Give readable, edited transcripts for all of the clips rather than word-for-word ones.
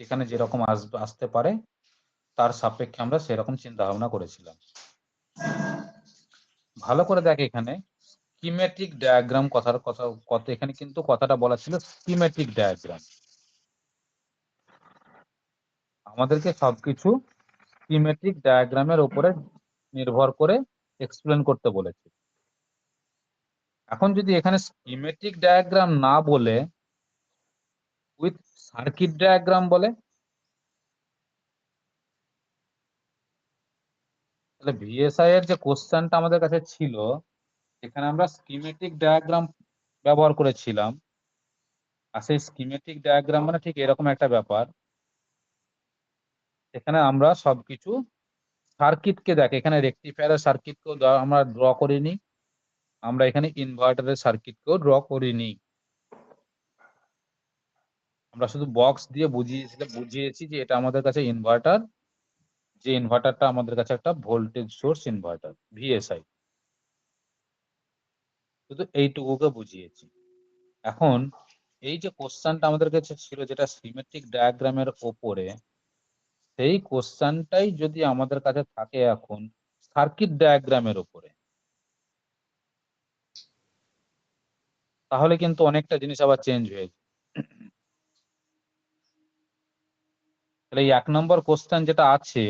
সেখানে যেরকম আসতে পারে তার সাপেক্ষে আমরা সেরকম চিন্তা ভাবনা করেছিলাম। ভালো করে দেখ, এখানে স্কিমেটিক ডায়াগ্রাম কথার কথা এখানে কিন্তু কথাটা বলা ছিল স্কিমেটিক ডায়াগ্রাম। আমাদেরকে সবকিছু স্কিমেটিক ডায়াগ্রামের উপরে নির্ভর করে এক্সপ্লেন করতে বলেছে। এখন যদি এখানে স্কিমেটিক ডায়াগ্রাম না বলে উইথ সার্কিট ডায়াগ্রাম বলে, তাহলে ভিএসআই এর যে কোশ্চেনটা আমাদের কাছে ছিল এখানে আমরা স্কিমেটিক ডায়াগ্রাম ব্যবহার করেছিলাম। আর সেই স্কিমেটিক ডায়াগ্রাম মানে ঠিক এরকম একটা ব্যাপার। এখানে আমরা সবকিছু সার্কিটকে দেখ, এখানে রেকটিফায়ারের সার্কিটকেও আমরা ড্র করিনি, আমরা এখানে ইনভার্টারের সার্কিটকেও ড্র করিনি। আমরা শুধু বক্স দিয়ে বুঝিয়েছি যে এটা আমাদের কাছে ইনভার্টার, যে ইনভার্টারটা আমাদের কাছে একটা ভোল্টেজ সোর্স ইনভার্টার ভিএসআই, শুধু এইটুকুকে বুঝিয়েছি। এখন এই যে কোশ্চেনটা আমাদের কাছে ছিল যেটা সিমেট্রিক ডায়াগ্রামের ওপরে, সেই কোশ্চেনটাই যদি আমাদের কাছে থাকে এখন সার্কিট ডায়াগ্রামের উপরে, তাহলে কিন্তু অনেকটা জিনিস আবার চেঞ্জ হয়ে যায়। তাহলে এই 1 নম্বর কোশ্চেন যেটা আছে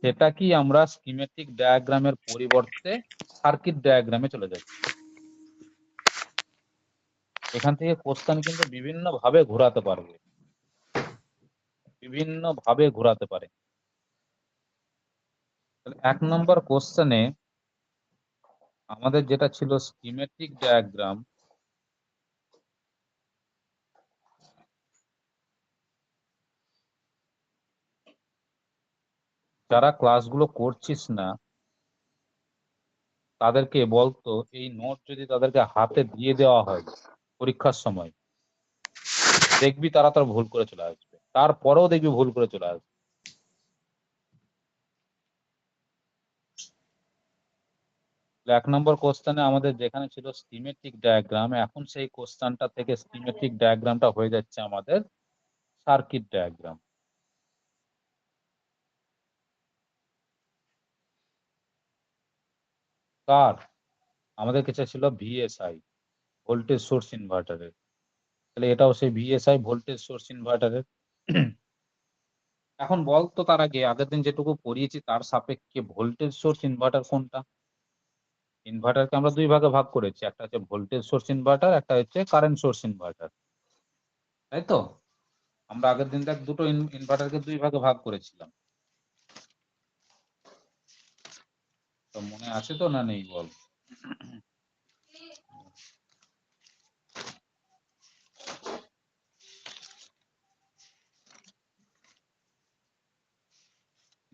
সেটা কি আমরা স্কিমেটিক ডায়াগ্রামের পরিবর্তে সার্কিট ডায়াগ্রামে চলে যাচ্ছি। এখান থেকে কোশ্চেন কিন্তু বিভিন্ন ভাবে ঘোরাতে পারবে, বিভিন্ন ভাবে ঘোরাতে পারে। তাহলে 1 নম্বর কোশ্চেনে আমাদের যেটা ছিল স্কিমেটিক ডায়াগ্রাম, যারা ক্লাসগুলো করছিস না তাদেরকে বলতো এই নোট যদি তাদেরকে হাতে দিয়ে দেওয়া হয় পরীক্ষার সময়, দেখবি তারা তার ভুল করে চলে আসবে, তারপরেও দেখবি ভুল করে চলে আসবে। 1 নম্বর কোশ্চেনে আমাদের যেখানে ছিল স্কিমেটিক ডায়াগ্রাম, এখন সেই কোশ্চেনটা থেকে স্কিমেটিক ডায়াগ্রামটা হয়ে যাচ্ছে আমাদের সার্কিট ডায়াগ্রাম। কার? আমাদের কাছে ছিল ভিএসআই, ভোল্টেজ সোর্স ইনভার্টারের। তাহলে এটাও সেই ভিএসআই ভোল্টেজ সোর্স ইনভার্টারের। এখন বলতো তার আগে আগের দিন যেটুকু পড়িয়েছি তার সাপেক্ষে ভোল্টেজ সোর্স ইনভার্টার কোনটা? ইনভার্টারকে আমরা 2 ভাগে ভাগ করেছি, একটা হচ্ছে ভোল্টেজ সোর্স ইনভার্টার, একটা হচ্ছে কারেন্ট সোর্স ইনভার্টার, তাই তো? আমরা আগের দিন দেখ দুটো ইনভার্টারকে 2 ভাগে ভাগ করেছিলাম, তো মনে আছে তো না নেই বল?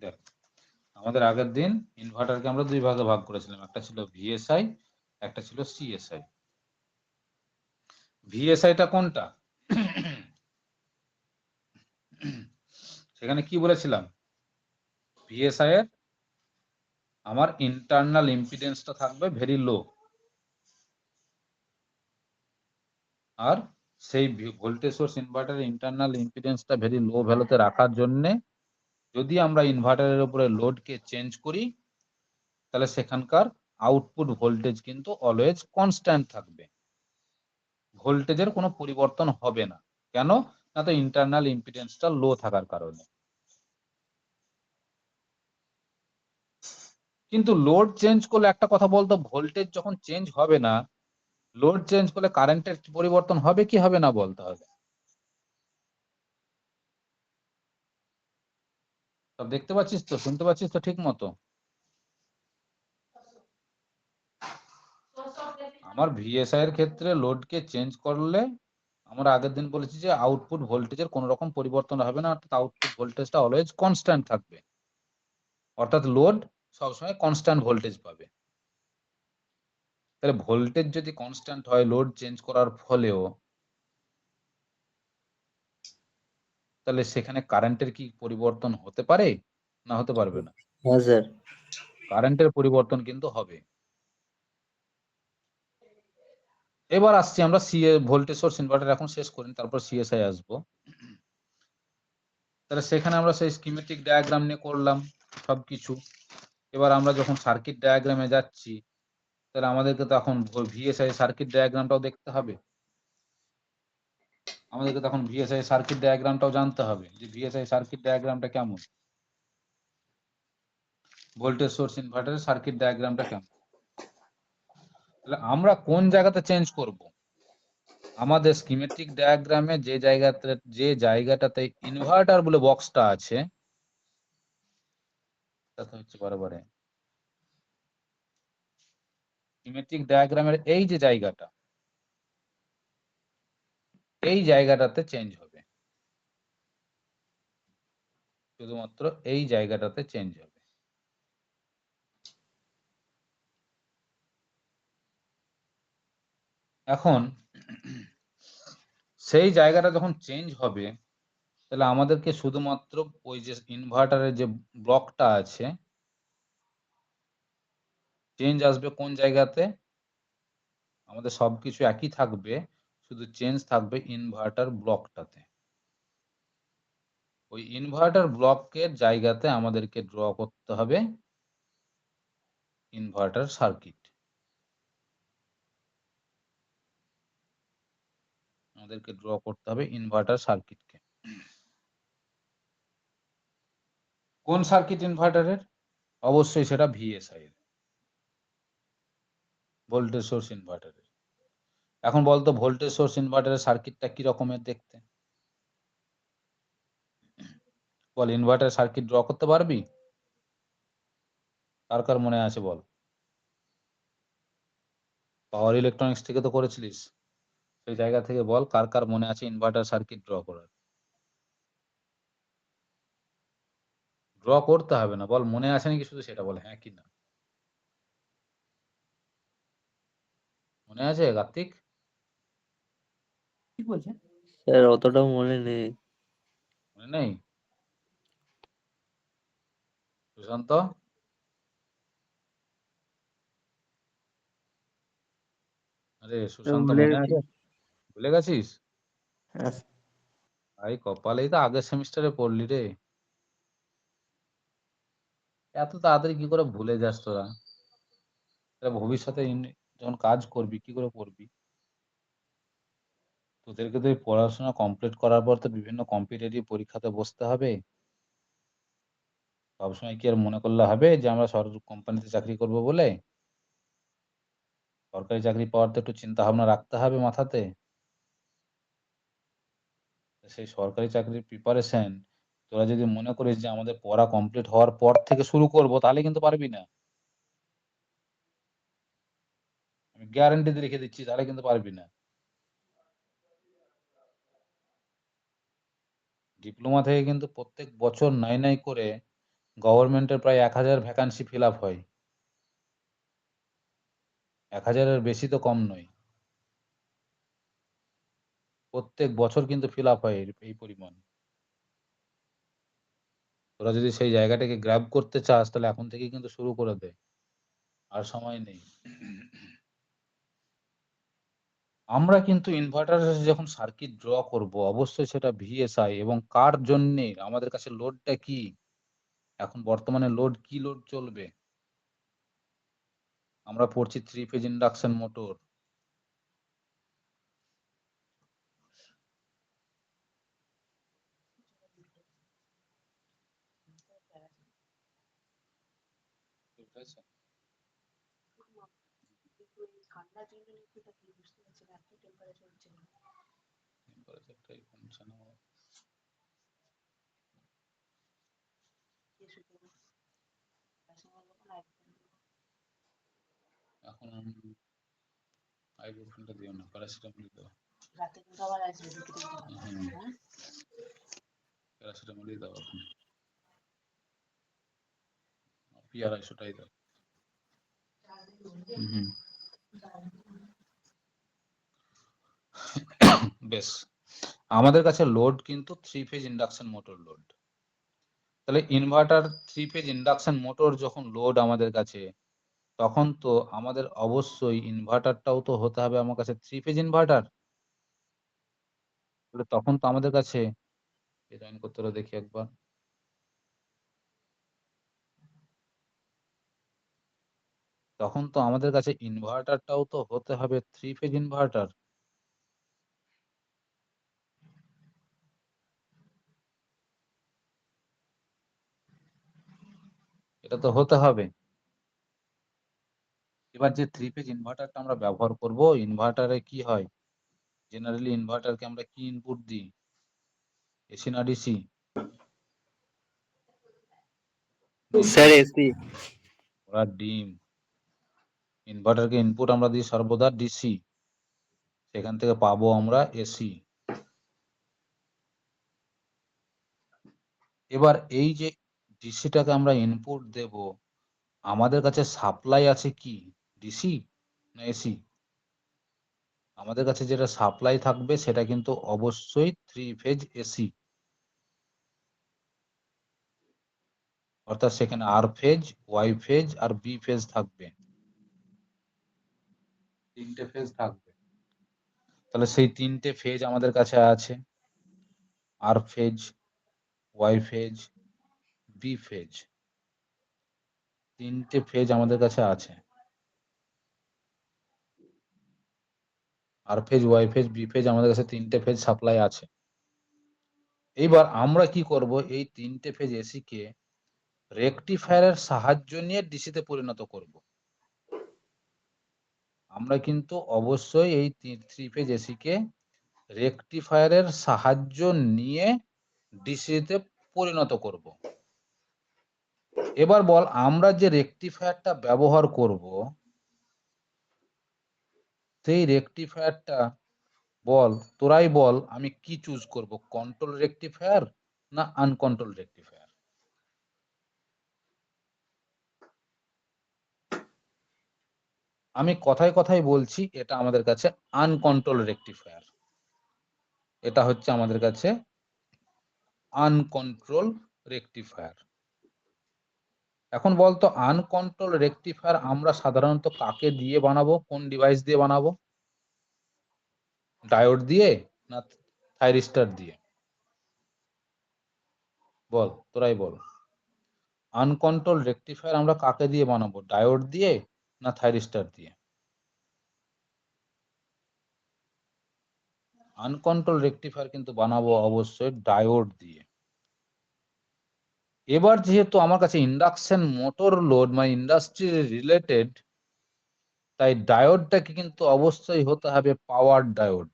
দেখ, আমাদের আগের দিন ইনভার্টারকে আমরা 2 ভাগে ভাগ করেছিলাম, একটা ছিল ভিএসআই, একটা ছিল সিএসআই। ভিএসআইটা কোনটা? সেখানে কি বলেছিলাম? ভিএসআই এর আমার ইন্টারনাল ইম্পিডেন্সটা থাকবে ভেরি লো, আর সেই ভোল্টেজ সোর্স ইনভার্টারের ইন্টারনাল ইম্পিডেন্সটা ভেরি লো ভ্যালুতে রাখার জন্য যদি আমরা ইনভার্টারের উপরে লোডকে চেঞ্জ করি তাহলে সেখানকার আউটপুট ভোল্টেজ কিন্তু অলওয়েজ কনস্ট্যান্ট থাকবে, ভোল্টেজের কোনো পরিবর্তন হবে না। কেন? না, তো ইন্টারনাল ইম্পিডেন্সটা লো থাকার কারণে। কিন্তু লোড চেঞ্জ করলে একটা কথা বলতো, ভোল্টেজ যখন চেঞ্জ হবে না, লোড চেঞ্জ করলে কারেন্টের পরিবর্তন হবে কি হবে না বলতে হবে। সব দেখতে পাচ্ছিস তো, শুনতে পাচ্ছিস তো ঠিক মতো? আমার ভিএসআই এর ক্ষেত্রে লোডকে চেঞ্জ করলে আমরা আগের দিন বলেছি যে আউটপুট ভোল্টেজের কোনো রকম পরিবর্তন হবে না, অর্থাৎ আউটপুট ভোল্টেজটা অলওয়েজ কনস্ট্যান্ট থাকবে, অর্থাৎ লোড সবসময় কনস্ট্যান্ট ভোল্টেজ পাবে। তাহলে ভোল্টেজ যদি কনস্ট্যান্ট হয় লোড চেঞ্জ করার ফলেও, তাহলে সেখানে কারেন্টের কি পরিবর্তন হতে পারে না হতে পারবে না? হ্যাঁ স্যার। কারেন্টের পরিবর্তন কিন্তু হবে। এবার আসছি আমরা ভোল্টেজ সোর্স ইনভার্টার এখন শেষ করি, তারপর সিএসআই আসবো। তাহলে সেখানে আমরা সেই স্কিমেটিক ডায়াগ্রাম নিয়ে করলাম সবকিছু। এবার আমরা যখন সার্কিট ডায়াগ্রামে যাচ্ছি, তাহলে আমাদেরকে তখন ভিএসআই সার্কিট ডায়াগ্রামটাও দেখতে হবে। আমাদেরকে তখন ভিএসআই সার্কিট ডায়াগ্রামটাও জানতে হবে যে ভিএসআই সার্কিট ডায়াগ্রামটা কেমন, ভোল্টেজ সোর্স ইনভার্টারের সার্কিট ডায়াগ্রামটা কেমন। তাহলে আমরা কোন জায়গাতে চেঞ্জ করব? আমাদের স্কিমেটিক ডায়াগ্রামে যে জায়গাটাতে ইনভার্টার বলে বক্সটা আছে, সেটা হচ্ছে বারবারে স্কিমেটিক ডায়াগ্রামের এই যে জায়গাটা, এই জায়গাটাতে চেঞ্জ হবে, শুধুমাত্র এই জায়গাটাতে চেঞ্জ হবে। এখন সেই জায়গাটা যখন চেঞ্জ হবে, তাহলে আমাদেরকে শুধুমাত্র ওই যে ইনভার্টারের যে ব্লকটা আছে, চেঞ্জ আসবে কোন জায়গাতে? আমাদের সবকিছু একই থাকবে, শুধু চেঞ্জ থাকবে ইনভার্টার ব্লকটাতে। ওই ইনভার্টার ব্লকের জায়গাতে আমাদেরকে ড্র করতে হবে ইনভার্টার সার্কিট। আমাদেরকে ড্র করতে হবে ইনভার্টার সার্কিটকে। কোন সার্কিট ইনভার্টারের? অবশ্যই সেটা ভিএসআই এর, ভোল্টেজ সোর্স ইনভার্টারের। এখন বলতো ভোল্টেজ সোর্স ইনভার্টারের সার্কিটটা কি রকমের দেখতে? বল, ইনভার্টার সার্কিট ড্র করতে পারবি? কার কার মনে আছে বল? পাওয়ার ইলেকট্রনিক্স থেকে তো করেছিলিস, সেই জায়গা থেকে বল কার কার মনে আছে ইনভার্টার সার্কিট ড্র করার? ড্র করতে হবে না, বল মনে আছে নাকি, শুধু সেটা বল, হ্যাঁ কি না। মনে আছে কার্তিক? কি বলছেন স্যার? অতটাও মনে নেই। মনে নেই? সুশান্ত? আরে সুশান্ত, ভুলে মনে গেছি। আছে? ভুলে গেছিস? হ্যাঁ, ভাই কপালেই তো আগের সেমিস্টারে পড়লি রে। এত তাড়াতাড়ি কি করে ভুলে যাস তোরা? ভবিষ্যতে যখন কাজ করবি কি করে পড়বি? তোদেরকে তো এই পড়াশোনা কমপ্লিট করার পর তো বিভিন্ন কম্পিটিটিভ পরীক্ষাতে বসতে হবে। সবসময় কি আর মনে করলে হবে যে আমরা সরকারি কোম্পানিতে চাকরি করব বলে? সরকারি চাকরি পাওয়ার তো একটু চিন্তা ভাবনা রাখতে হবে মাথাতে। সেই সরকারি চাকরির প্রিপারেশন তোরা যদি মনে করিস যে আমাদের পড়া কমপ্লিট হওয়ার পর থেকে শুরু করব, তাহলে কিন্তু পারবি না। আমি গ্যারান্টি দিয়ে রেখে দিচ্ছি, তাহলে কিন্তু পারবি না। ডিপ্লোমা থেকে কিন্তু প্রত্যেক বছর নাই নাই করে গভর্নমেন্টের প্রায় 1000 ভ্যাকান্সি ফিল আপ হয়। 1000-এর বেশি তো কম নয়। প্রত্যেক বছর কিন্তু ফিল আপ হয় এই পরিমাণ। তোরা যদি সেই জায়গাটাকে গ্র্যাব করতে চাস, তাহলে এখন থেকে কিন্তু শুরু করে দে, আর সময় নেই। আমরা কিন্তু ইনভার্টারের যখন সার্কিট ড্র করব, অবশ্যই সেটা ভিএসআই এবং কার জন্য, আমাদের কাছে লোডটা কি, এখন বর্তমানে লোড কি লোড চলবে? আমরা পড়ছি 3 ফেজ ইন্ডাকশন মোটর। এখন আইবুপ্রোফেনটা দিও না, প্যারাসিটামল দাও। হ্যাঁ, প্যারাসিটামলই দাও এখন। PR-200টাই দাও। হুম, বেশ। আমাদের কাছে লোড কিন্তু 3 ফেজ ইন্ডাকশন মোটর লোড। তাহলে ইনভার্টার 3 ফেজ ইন্ডাকশন মোটর যখন লোড আমাদের কাছে, তখন তো আমাদের অবশ্যই ইনভার্টারটাও তো হতে হবে আমার কাছে 3 ফেজ ইনভার্টার। তাহলে তখন তো আমাদের কাছে জয়েন করতে হলো দেখি একবার। তখন তো আমাদের কাছে ইনভার্টারটাও তো হতে হবে 3 ফেজ ইনভার্টার। এটা তো হতে হবে। এবার যে 3 ফেজ ইনভার্টারটা আমরা ব্যবহার করব, ইনভার্টারে কি হয়, জেনারেলি ইনভার্টারকে আমরা কি ইনপুট দিই, এসি না ডিসি? Sir AC. ওরা ডিম। ইনভার্টারকে ইনপুট আমরা দিই সর্বদা ডিসি, সেখান থেকে পাবো আমরা এসি। এবার এই যে ডিসিটাকে আমরা ইনপুট দেব, আমাদের কাছে সাপ্লাই আছে কি, ডিসি না এসি? আমাদের কাছে যেটা সাপ্লাই থাকবে সেটা কিন্তু অবশ্যই 3 ফেজ এসি, অর্থাৎ সেখানে আর ফেজ, ওয়াই ফেজ আর বি ফেজ থাকবে, 3টে ফেজ থাকবে। তাহলে সেই 3টে ফেজ আমাদের কাছে আছে, R phase, Y phase, B phase, 3টে ফেজ আমাদের কাছে আছে। R phase, Y phase, B phase, আমাদের কাছে 3টে ফেজ সাপ্লাই আছে। এইবার আমরা কি করব, এই 3টে ফেজ এসি কে রেকটিফায়ারের সাহায্য নিয়ে ডিসিতে পরিণত করব। আমরা কিন্তু অবশ্যই এই 3 ফেজ এসি কে রেকটিফায়ারের সাহায্য নিয়ে ডিসিতে পরিণত করব। এবার বল, আমরা যে রেকটিফায়ারটা ব্যবহার করব, সেই রেকটিফায়ারটা বল, তোরাই বল, আমি কি চুজ করব, কন্ট্রোল রেকটিফায়ার না আনকন্ট্রোল রেকটিফায়ার? আমি কথায় কথায় বলছি, এটা আমাদের কাছে আনকন্ট্রোল রেকটিফায়ার। এটা হচ্ছে আমাদের কাছে আনকন্ট্রোল রেকটিফায়ার। এখন বলতো, আনকন্ট্রোল রেকটিফায়ার আমরা সাধারণত কাকে দিয়ে বানাবো, কোন ডিভাইস দিয়ে বানাবো? ডায়োড দিয়ে না থাইরিস্টর দিয়ে? বল, তোরাই বল। আনকন্ট্রোল রেকটিফায়ার আমরা কাকে দিয়ে বানাবো, ডায়োড দিয়ে না থাইরিস্টর দিয়ে? আনকন্ট্রোল রেকটিফায়ার কিন্তু বানাবো অবশ্যই ডায়োড দিয়ে। এবার যেহেতু আমার কাছে ইন্ডাকশন মোটর লোড মানে ইন্ডাস্ট্রি রিলেটেড, তাই ডায়োডটাকে কিন্তু অবশ্যই হতে হবে পাওয়ার ডায়োড।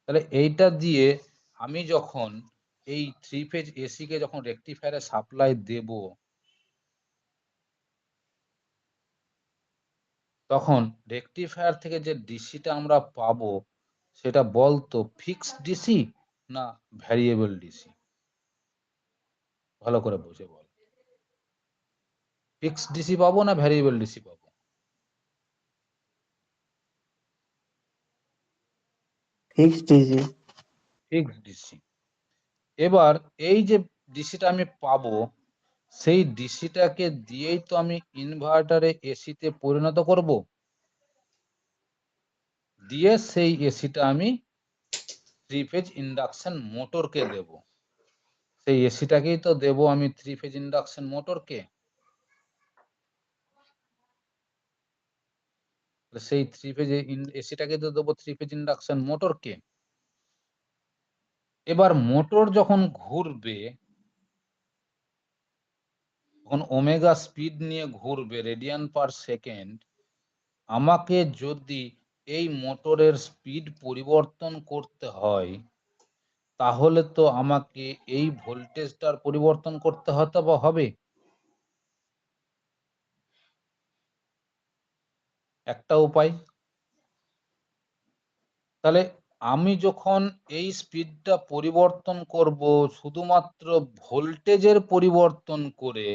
তাহলে এইটা দিয়ে আমি যখন এই 3 ফেজ এসি কে যখন রেকটিফায়ারে সাপ্লাই দেব, তখন রেকটিফায়ার থেকে যে ডিসিটা আমরা পাবো, সেটা বলতো ফিক্সড ডিসি না ভ্যারিয়েবল ডিসি? ভালো করে বুঝে বল, ফিক্সড ডিসি পাবো না ভ্যারিয়েবল ডিসি পাবো? Fixed DC. Fixed DC. এবার এই যে ডিসিটা আমি পাবো, সেই ডিসিটাকে দিয়েই তো আমি ইনভার্টারে এসিতে পরিণত করব, দিয়ে সেই এসিটা আমি 3 ফেজ ইন্ডাকশন মোটরকে দেব। সেই এসিটাকেই তো দেব আমি 3 ফেজ ইন্ডাকশন মোটরকে। সেই 3 ফেজ এসিটাকে তো দেবো 3 ফেজ ইন্ডাকশন মোটরকে। এবার মোটর যখন ঘুরবে, তখন ওমেগা স্পিড নিয়ে ঘুরবে, রেডিয়ান পার সেকেন্ড। আমাকে যদি এই মোটরের স্পিড পরিবর্তন করতে হয়, তাহলে তো আমাকে এই ভোল্টেজটার পরিবর্তন করতে হতে বা হবে। একটা উপায়, তাহলে আমি যখন এই স্পিডটা পরিবর্তন করব শুধুমাত্র ভোল্টেজের পরিবর্তন করে,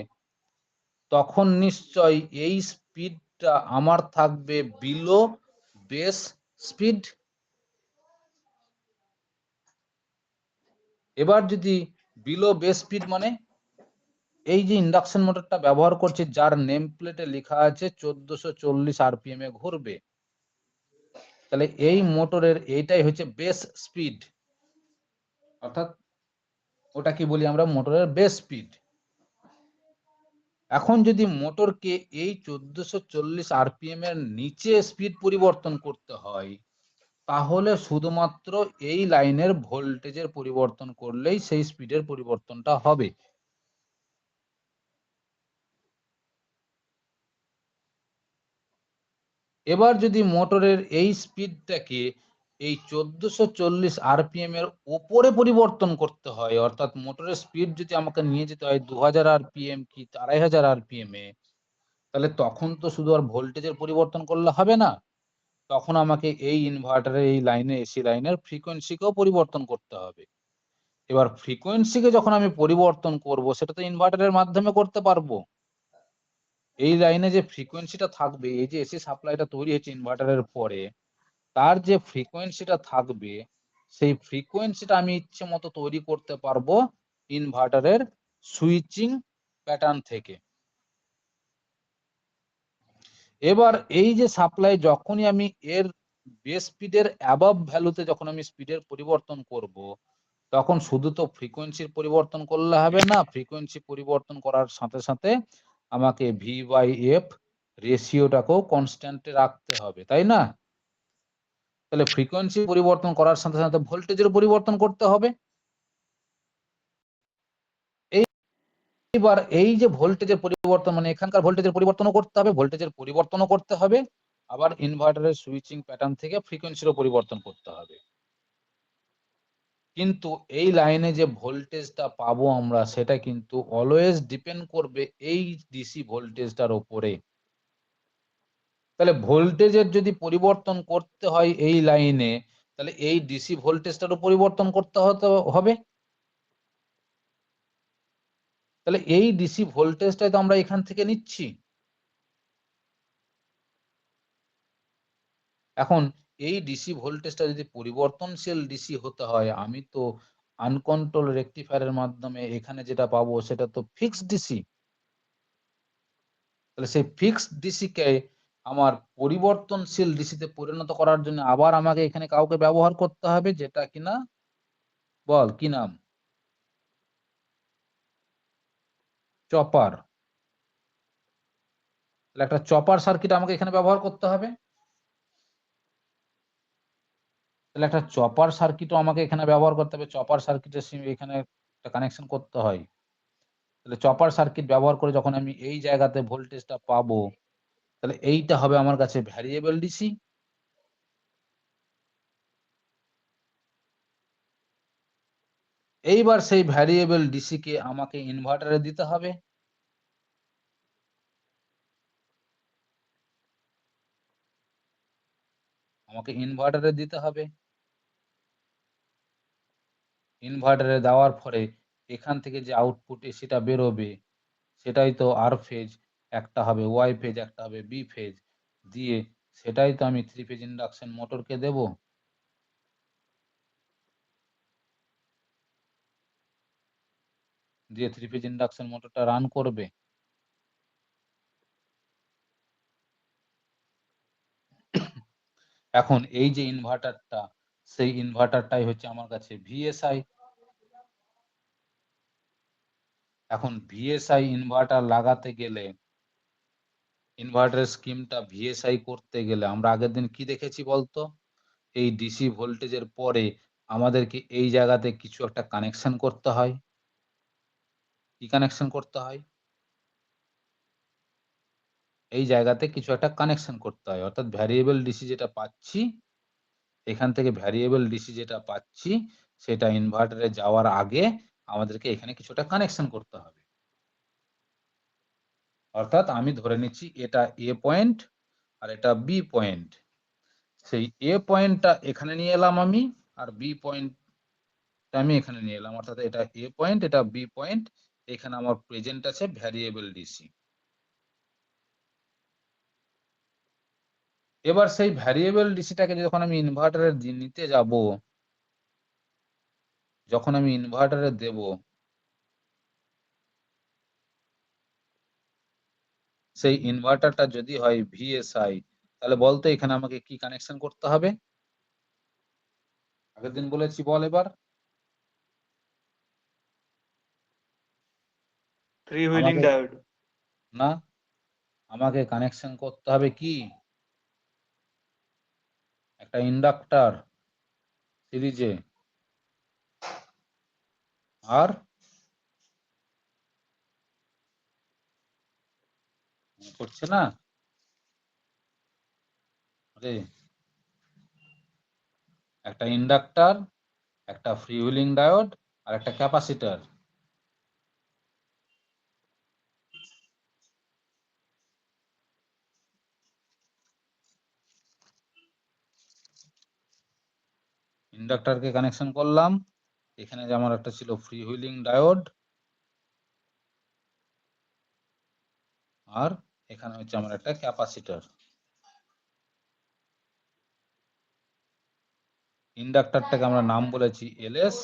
তখন নিশ্চয় এই স্পিডটা আমার থাকবে বিলো বেস স্পিড। এবার যদি বিলো বেস স্পিড মানে, এই যে ইন্ডাকশন মোটরটা ব্যবহার করছি, যার নেম প্লেটে লেখা আছে 1440 আরপিএম এ ঘুরবে, তাহলে এই মোটরের এইটাই হচ্ছে বেস স্পিড, অর্থাৎ ওটা কি বলি আমরা, মোটরের বেস স্পিড। এখন যদি মোটরকে এই 1440 আরপিএম এর নিচে স্পিড পরিবর্তন করতে হয়, তাহলে শুধুমাত্র এই লাইনের ভোল্টেজের পরিবর্তন করলেই সেই স্পিডের পরিবর্তনটা হবে। এবার যদি মোটরের এই স্পিডটাকে এই 1440 আরপিএম এর উপরে পরিবর্তন করতে হয়, অর্থাৎ মোটরের স্পিড যদি আমাকে নিয়ে যেতে হয় 2000 আরপিএম কি 2500 আরপিএম এ, তাহলে তখন তো শুধু আর ভোল্টেজের পরিবর্তন করলে হবে না, তখন আমাকে এই ইনভার্টারের এই লাইনে, এসি লাইনের ফ্রিকোয়েন্সিকেও পরিবর্তন করতে হবে। এবার ফ্রিকোয়েন্সিকে যখন আমি পরিবর্তন করব, সেটা তো ইনভার্টারের মাধ্যমে করতে পারবো। এই লাইনে যে ফ্রিকোয়েন্সিটা থাকবে, এই যে এসি সাপ্লাইটা তৈরি হচ্ছে ইনভার্টারের পরে, তার যে ফ্রিকোয়েন্সিটা থাকবে, সেই ফ্রিকোয়েন্সিটা আমি ইচ্ছে মতো তৈরি করতে পারবো ইনভার্টারের সুইচিং প্যাটার্ন থেকে। এবার এই যে সাপ্লাই, যখনই আমি এর বেস স্পিডের অ্যাবভ ভ্যালুতে যখন আমি স্পিডের পরিবর্তন করব, তখন শুধু তো ফ্রিকোয়েন্সির পরিবর্তন করলে হবে না, ফ্রিকোয়েন্সি পরিবর্তন করার সাথে সাথে আমাকে V/F রেশিওটাকেও কনস্ট্যান্টে রাখতে হবে, তাই না? তাহলে ফ্রিকোয়েন্সি পরিবর্তন করার সাথে সাথে ভোল্টেজের পরিবর্তন করতে হবে। এইবার এই যে ভোল্টেজের পরিবর্তন, মানে এখানকার ভোল্টেজের পরিবর্তনও করতে হবে, ভোল্টেজের পরিবর্তনও করতে হবে, আবার ইনভার্টারের সুইচিং প্যাটার্ন থেকে ফ্রিকোয়েন্সিরও পরিবর্তন করতে হবে। কিন্তু এই লাইনে যে ভোল্টেজটা পাবো আমরা, সেটা কিন্তু অলওয়েজ ডিপেন্ড করবে এই ডিসি ভোল্টেজটার উপরে। তাহলে ভোল্টেজের যদি পরিবর্তন করতে হয় এই লাইনে, তাহলে এই ডিসি ভোল্টেজটারও পরিবর্তন করতে হবে। তাহলে এই ডিসি ভোল্টেজটাই তো আমরা এখান থেকে নিচ্ছি। এখন এই ডিসি ভোল্টেজটা যদি পরিবর্তনশীল ডিসি হতে হয়, আমি তো আনকন্ট্রোল রেকটিফায়ারের মাধ্যমে এখানে যেটা পাবো সেটা তো ফিক্সড ডিসি। তাহলে সেই ফিক্সড ডিসি কে আমার পরিবর্তনশীল ডিসিতে পরিণত করার জন্য আবার আমাকে এখানে কাউকে ব্যবহার করতে হবে, যেটা কিনা, বল কি নাম, চপার। তাহলে একটা চপার সার্কিট আমাকে এখানে ব্যবহার করতে হবে। তাহলে একটা চপার সার্কিটও আমাকে এখানে ব্যবহার করতে হবে, চপার সার্কিটের এখানে একটা কানেকশন করতে হয়। তাহলে চপার সার্কিট ব্যবহার করে যখন আমি এই জায়গাতে ভোল্টেজটা পাবো, তাহলে এইটা হবে আমার কাছে ভ্যারিয়েবল ডিসি। এইবার সেই ভ্যারিয়েবল ডিসি কে আমাকে ইনভার্টারে দিতে হবে। আমাকে ইনভার্টারে দিতে হবে। ইনভার্টারে দেওয়ার পরে এখান থেকে যে আউটপুট এসিটা বেরোবে, সেটাই তো আর ফেজ, একটা হবে ওয়াই ফেজ, একটা হবে বি ফেজ, দিয়ে সেটাই তো আমি 3 ফেজ ইন্ডাকশন মোটরকে দেব। দিয়ে 3 ফেজ ইন্ডাকশন মোটরটা রান করবে। এখন এই যে ইনভার্টারটা, সেই ইনভার্টারটাই হচ্ছে আমার কাছে ভিএসআই। এখন ভিএসআই ইনভার্টার লাগাতে গেলে, ইনভার্টারের স্কিমটা ভিএসআই করতে গেলে আমরা আগের দিন কি দেখেছি বলতো? এই ডিসি ভোল্টেজের পরে আমাদেরকে এই জায়গাতে কিছু একটা কানেকশন করতে হয়। কি কানেকশন করতে হয়? এই জায়গাতে কিছু একটা কানেকশন করতে হয়, অর্থাৎ ভ্যারিয়েবল ডিসি যেটা পাচ্ছি, এখান থেকে ভ্যারিয়েবল ডিসি যেটা পাচ্ছি, সেটা ইনভার্টারে যাওয়ার আগে আমাদেরকে এখানে কিছুটা কানেকশন করতে হবে। অর্থাৎ আমি ধরে নিচ্ছি এটা এ পয়েন্ট আর এটা বি পয়েন্ট। সেই এ পয়েন্টটা এখানে নিয়ে এলাম আমি, আর বি পয়েন্টটা আমি এখানে নিয়ে এলাম, অর্থাৎ এটা এ পয়েন্ট, এটা বি পয়েন্ট। এখানে আমার প্রেজেন্ট আছে ভ্যারিয়েবল ডিসি। এবার সেই ভ্যারিয়েবল ডিসিটাকে যখন আমি ইনভার্টারে নিতে যাব, যখন আমি ইনভার্টারে দেব, সেই ইনভার্টারটা যদি হয় ভিএসআই, তাহলে বলতো এখানে আমাকে কি কানেকশন করতে হবে? আগের দিন বলেছি, বল এবার। ফ্রি হুইলিং আমাকে ডায়োড। না, আমাকে কানেকশন করতে হবে কি? একটা ইন্ডাক্টর সিরিজে, আর মনে পড়ছে না রে? একটা ইন্ডাক্টর, একটা ফ্রি হুইলিং ডায়োড, আর একটা ক্যাপাসিটর। ইন্ডাক্টরকে কানেকশন করলাম, এখানে যে আমার একটা ছিল ফ্রি হুইলিং ডায়োড, আর এখানে হচ্ছে আমার একটা ক্যাপাসিটর। ইন্ডাক্টরটাকে আমরা নাম বলেছি এলএস,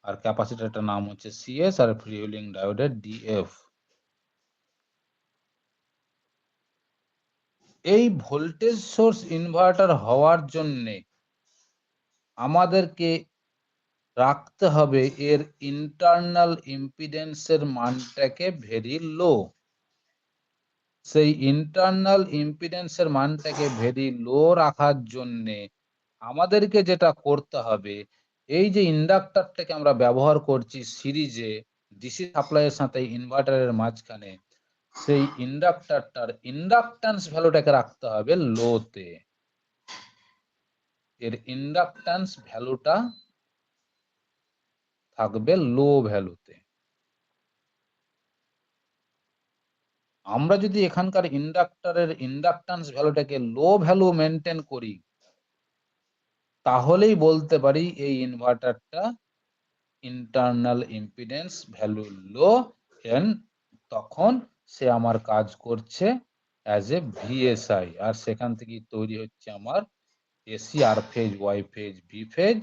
আর ক্যাপাসিটরটার নাম হচ্ছে সিএস, আর ফ্রি হুইলিং ডায়োডের ডিএফ। এই ভোল্টেজ সোর্স ইনভার্টার হওয়ার জন্য আমাদেরকে রাখতে হবে এর ইন্টারনাল ইম্পিডেন্সের মানটাকে ভেরি লো। সেই ইন্টারনাল ইম্পিডেন্সের মানটাকে ভেরি লো রাখার জন্য আমাদেরকে যেটা করতে হবে, এই যে ইন্ডাক্টরটাকে আমরা ব্যবহার করছি সিরিজে ডিসি সাপ্লাইয়ের সাথে ইনভার্টারের মাঝখানে, সেই ইন্ডাক্টরটার ইন্ডাক্ট্যান্স ভ্যালুটাকে রাখতে হবে লোতে। এর ইন্ডাক্ট্যান্স ভ্যালুটা থাকবে লো ভ্যালুতে। আমরা যদি এখানকার ইন্ডাক্টরের ইন্ডাক্ট্যান্স ভ্যালুটাকে লো ভ্যালু মেনটেন করি, তাহলেই বলতে পারি এই ইনভার্টারটা internal impedance value low, and তখন সে আমার কাজ করছে অ্যাজ এ ভিএসআই, আর সেখান থেকে তৈরি হচ্ছে আমার AC, R phase, Y phase, V phase,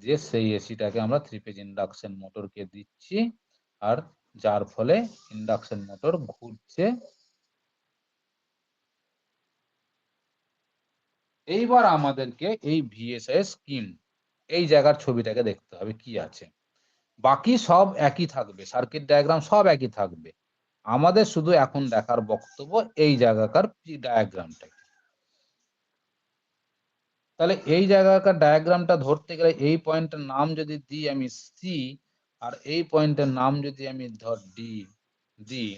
যে সেই এসিটাকে আমরা থ্রি ফেজ ইন্ডাকশন মোটরকে দিচ্ছি, আর যার ফলে ইন্ডাকশন মোটর ঘুরছে। এইবার আমাদেরকে এই ভিএসআই স্কিম, এই জায়গার ছবিটাকে দেখতে হবে কি আছে। বাকি সব একই থাকবে, সার্কিট ডায়াগ্রাম সব একই থাকবে। আমাদের শুধু এখন দেখার বক্তব্য এই জায়গাকার ডায়াগ্রামটা। তাহলে এই জায়গাকার ডায়াগ্রামটা ধরতে গেলে এই পয়েন্টের নাম যদি দিই আমি সি, আর এই পয়েন্টের নাম যদি আমি ধর ডি দিই,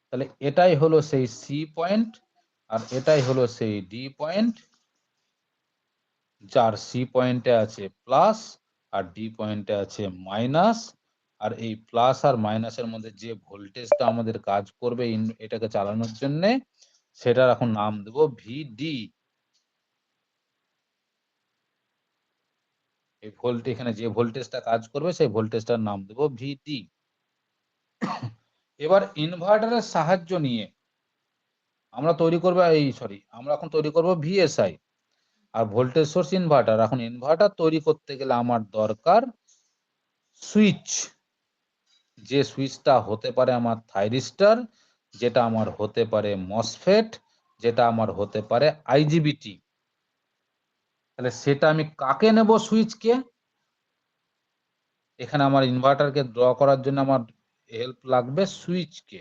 তাহলে এটাই হলো সেই সি পয়েন্ট, আর এটাই হলো সেই ডি পয়েন্ট, যার সি পয়েন্টে আছে প্লাস আর ডি পয়েন্টে আছে মাইনাস। আর এই প্লাস আর মাইনাসের মধ্যে যে ভোল্টেজটা আমাদের কাজ করবে এটাকে চালানোর জন্য, সেটার এখন নাম দেব ভিডি। এই এখানে যে ভোল্টেজটা কাজ করবে সেই ভোল্টেজটার নাম দেব ভিডি। এবার ইনভার্টারের সাহায্য নিয়ে আমরা তৈরি করবো আমরা এখন তৈরি করব ভিএসআই আর ভোল্টেজ সোর্স ইনভার্টার। এখন ইনভার্টার তৈরি করতে গেলে আমার দরকার সুইচ। যে সুইচটা হতে পারে আমার থাইরিস্টর, যেটা আমার হতে পারে মসফেট, যেটা আমার হতে পারে আইজিবিটি। তাহলে সেটা আমি কাকে নেব সুইচকে? এখানে আমার ইনভার্টারকে ড্র করার জন্য আমার হেল্প লাগবে সুইচকে।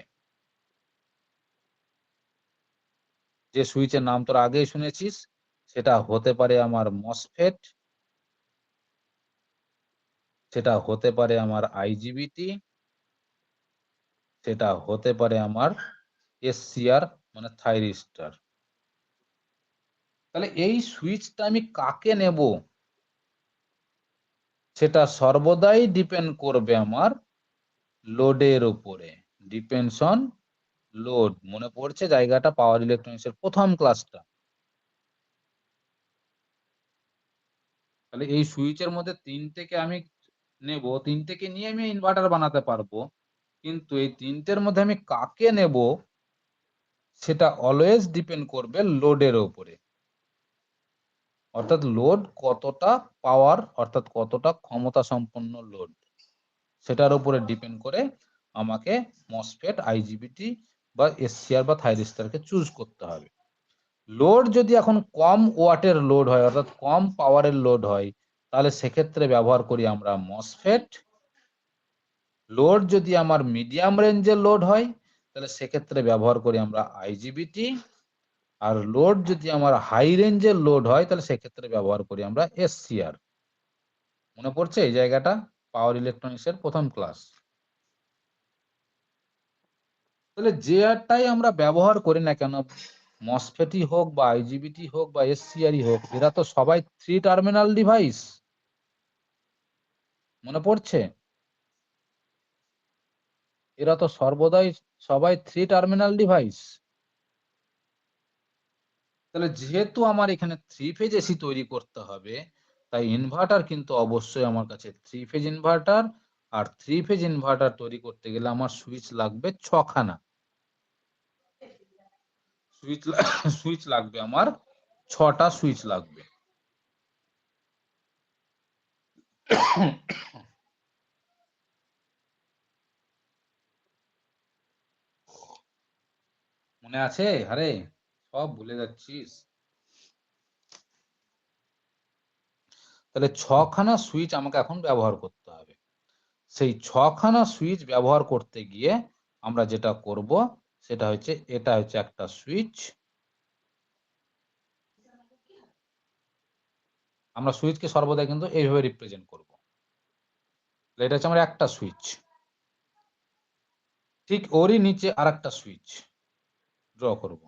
যে সুইচের নাম তোরা আগেই শুনেছিস, সেটা হতে পারে আমার মসফেট, সেটা হতে পারে আমার আইজিবিটি, সেটা হতে পারে আমার এসসিআর মানে থাইরিস্টর। তাহলে এই সুইচটা আমি কাকে নেব, সেটা সর্বদাই ডিপেন্ড করবে আমার লোডের উপরে। Depends on load. মনে পড়ছে জায়গাটা পাওয়ার ইলেকট্রনিক্স এর প্রথম ক্লাসটা। তাহলে এই সুইচের মধ্যে তিনটেকে আমি নেব, তিনটেকে নিয়ে আমি ইনভার্টার বানাতে পারবো, কিন্তু এই তিনটের মধ্যে আমি কাকে নেব সেটা অলওয়েজ ডিপেন্ড করবে লোডের উপরে। অর্থাৎ লোড কতটা পাওয়ার, অর্থাৎ কতটা ক্ষমতা সম্পন্ন লোড, সেটার উপরে ডিপেন্ড করে আমাকে মসফেট, আইজিবিটি বা এসসিআর বা থাইরিস্টারকে চুজ করতে হবে। লোড যদি এখন কম ওয়াটের লোড হয় অর্থাৎ কম পাওয়ারের লোড হয় তাহলে সেক্ষেত্রে ব্যবহার করি আমরা মসফেট। লোড যদি আমার মিডিয়াম রেঞ্জের লোড হয় তাহলে সেক্ষেত্রে ব্যবহার করি আমরা আইজিবিটি। আর লোড যদি আমার হাই রেঞ্জের লোড হয় তাহলে সেক্ষেত্রে ব্যবহার করি আমরা এসসিআর। মনে পড়ছে এই জায়গাটা? পাওয়ার ইলেকট্রনিক্স এর প্রথম ক্লাস। তাহলে যেটাই আমরা ব্যবহার করি না কেন, মসফেটই হোক বা আইজিবিটি হোক বা এসসিআরই হোক, এরা তো সবাই 3 টার্মিনাল ডিভাইস। মনে পড়ছে? এরা তো সর্বদাই সবাই 3 টার্মিনাল ডিভাইস। তাহলে যেহেতু আমার এখানে 3 ফেজ এসি তৈরি করতে হবে, তাই ইনভার্টার কিন্তু অবশ্যই আমার কাছে 3 ফেজ ইনভার্টার। আর 3 ফেজ ইনভার্টার তৈরি করতে গেলে আমার সুইচ লাগবে 6খানা। সুইচ লাগবে আমার 6টা সুইচ লাগবে। মনে আছে? আরে সব ভুলে যাচ্ছিস। তাহলে 6খানা সুইচ আমাকে এখন ব্যবহার করতে হবে। সেই 6খানা সুইচ ব্যবহার করতে গিয়ে আমরা যেটা করব সেটা হচ্ছে, এটা হচ্ছে একটা সুইচ। আমরা সুইচকে সর্বদা কিন্তু এইভাবে রিপ্রেজেন্ট করব। এটা হচ্ছে আমার একটা সুইচ। ঠিক ওরই নিচে আরেকটা সুইচ ড্র করব।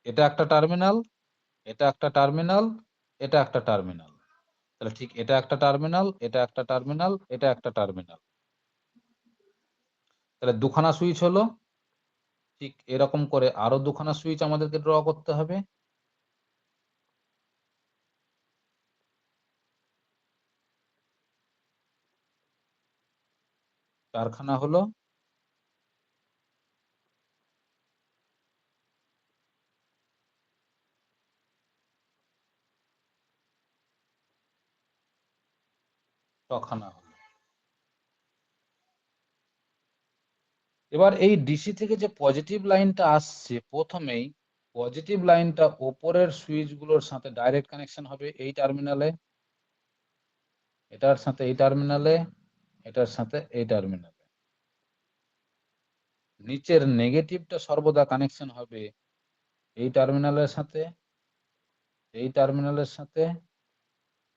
এটা একটা টার্মিনাল, এটা একটা টার্মিনাল, এটা একটা টার্মিনাল। তাহলে ঠিক এটা একটা টার্মিনাল, এটা একটা টার্মিনাল, এটা একটা টার্মিনাল। তাহলে দুখানা সুইচ হলো। ঠিক এরকম করে আরো দুখানা সুইচ আমাদেরকে ড্র করতে হবে। চারখানা হলো। ছখানা হলো। এবার এই ডিসি থেকে যে পজিটিভ লাইনটা আসছে, প্রথমেই পজিটিভ লাইনটা ওপরের সুইচ গুলোর সাথে ডাইরেক্ট কানেকশন হবে এই টার্মিনালে, এটার সাথে এই টার্মিনালে, এটার সাথে এই টার্মিনালে। নিচের নেগেটিভটা সর্বদা কানেকশন হবে এই টার্মিনালের সাথে, এই টার্মিনালের সাথে,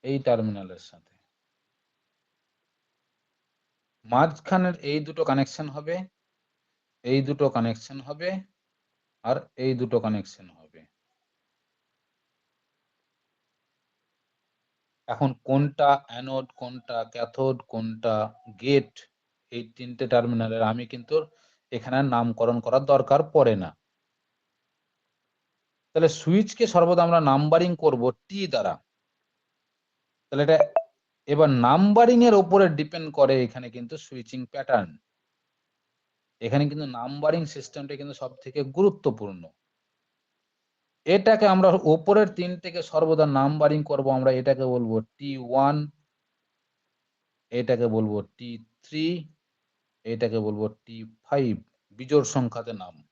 এই টার্মিনালের সাথে। মাঝখানের এই দুটো কানেকশন হবে, এই দুটো কানেকশন হবে, আর এই দুটো কানেকশন হবে। এখন কোনটা অ্যানোড, কোনটা ক্যাথোড, কোনটা গেট, এই তিনটে টার্মিনালের আমি কিন্তু এখানে নামকরণ করার দরকার পড়ে না। তাহলে সুইচকে সর্বদা আমরা নাম্বারিং করব টি দ্বারা। তাহলে এটা এবার নাম্বারিং এর উপরে ডিপেন্ড করে এখানে কিন্তু সুইচিং প্যাটার্ন। এখানে কিন্তু নাম্বারিং সিস্টেমটা কিন্তু সব থেকে গুরুত্বপূর্ণ। এটাকে আমরা উপরের তিনটেকে সর্বদা নাম্বারিং করব। আমরা এটাকে বলবো T1, এটাকে বলবো T3, এটাকে বলবো T5, বিজোড় সংখ্যাতে নাম।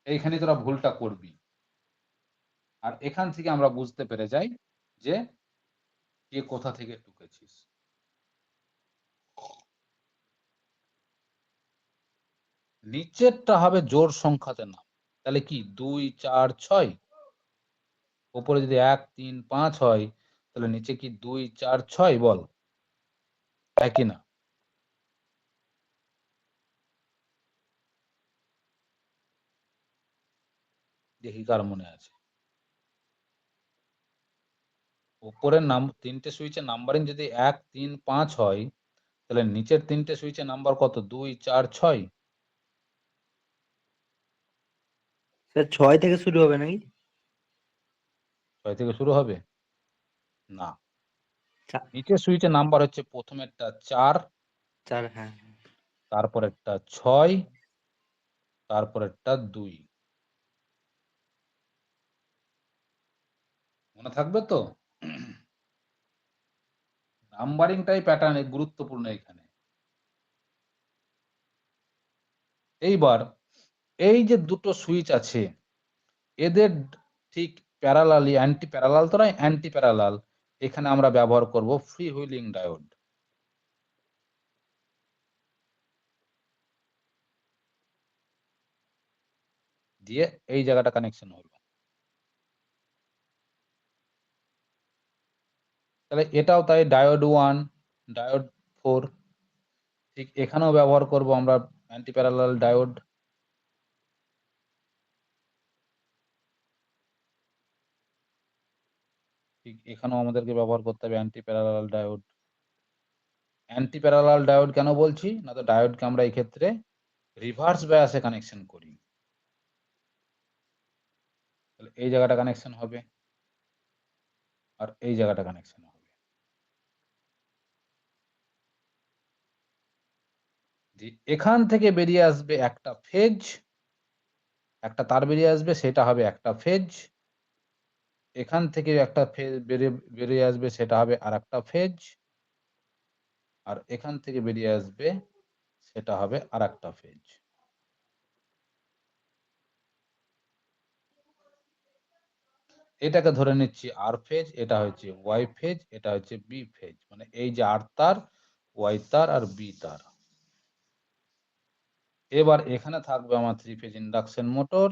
এইখানে তোরা ভুলটা করবি। আর এখান থেকে আমরা বুঝতে পেরে যাই যে কে কোথা থেকে টুকেছিস। নিচেরটা হবে জোড় সংখ্যাতে নাম। তাহলে কি 2, 4, 6, উপরে যদি 1, 3, 5 হয় তাহলে নিচে কি 2, 4, 6 বল, একই না? দেখি কার মনে আছে। উপরের নাম তিনটে সুইচের নাম্বারিং যদি 1, 3, 5 হয় তাহলে নিচের তিনটে সুইচের নাম্বার কত? 2, 4, 6। স্যার 6 থেকে শুরু হবে নাকি? 6 থেকে শুরু হবে না। চা- নিচের সুইচের নাম্বার হচ্ছে প্রথমেরটা 4, 4, হ্যাঁ। তারপরেরটা 6, তারপরেরটা 2। মনে থাকবে তো? নাম্বারিংটাই প্যাটার্ন গুরুত্বপূর্ণ এখানে। এইবার এই যে দুটো সুইচ আছে এদের ঠিক প্যারালালি অ্যান্টি প্যারালাল তো নয়, অ্যান্টি প্যারালাল, এখানে আমরা ব্যবহার করব ফ্রি হুইলিং ডায়োড। দিয়ে এই জায়গাটা কানেকশন হলো। তাহলে এটাও তাই ডায়োড 1, ডায়োড 4, ঠিক এখানেও ব্যবহার করব আমরা অ্যান্টি প্যারালাল ডায়োড। ঠিক এখানেও আমাদেরকে ব্যবহার করতে হবে anti parallel diode. Anti parallel diode কেন বলছি না, তো ডায়োডকে আমরা এই ক্ষেত্রে রিভার্স বায়াসে কানেকশন করি। তাহলে এই জায়গাটা কানেকশন হবে আর এই জায়গাটা কানেকশন হবে। এখান থেকে বেরিয়ে আসবে একটা ফেজ, একটা তার বেরিয়ে আসবে, সেটা হবে একটা ফেজ। এখান থেকে একটা ফেজ বেরিয়ে আসবে, সেটা হবে আর একটা ফেজ। আর এখান থেকে বেরিয়ে আসবে, সেটা হবে আর একটা ফেজ। এটাকে ধরে নিচ্ছি আর ফেজ, এটা হচ্ছে ওয়াই ফেজ, এটা হচ্ছে বি ফেজ। মানে এই যে আর তার, ওয়াই তার আর বি তার। এবার এখানে থাকবে আমার 3 ফেজ ইন্ডাকশন মোটর।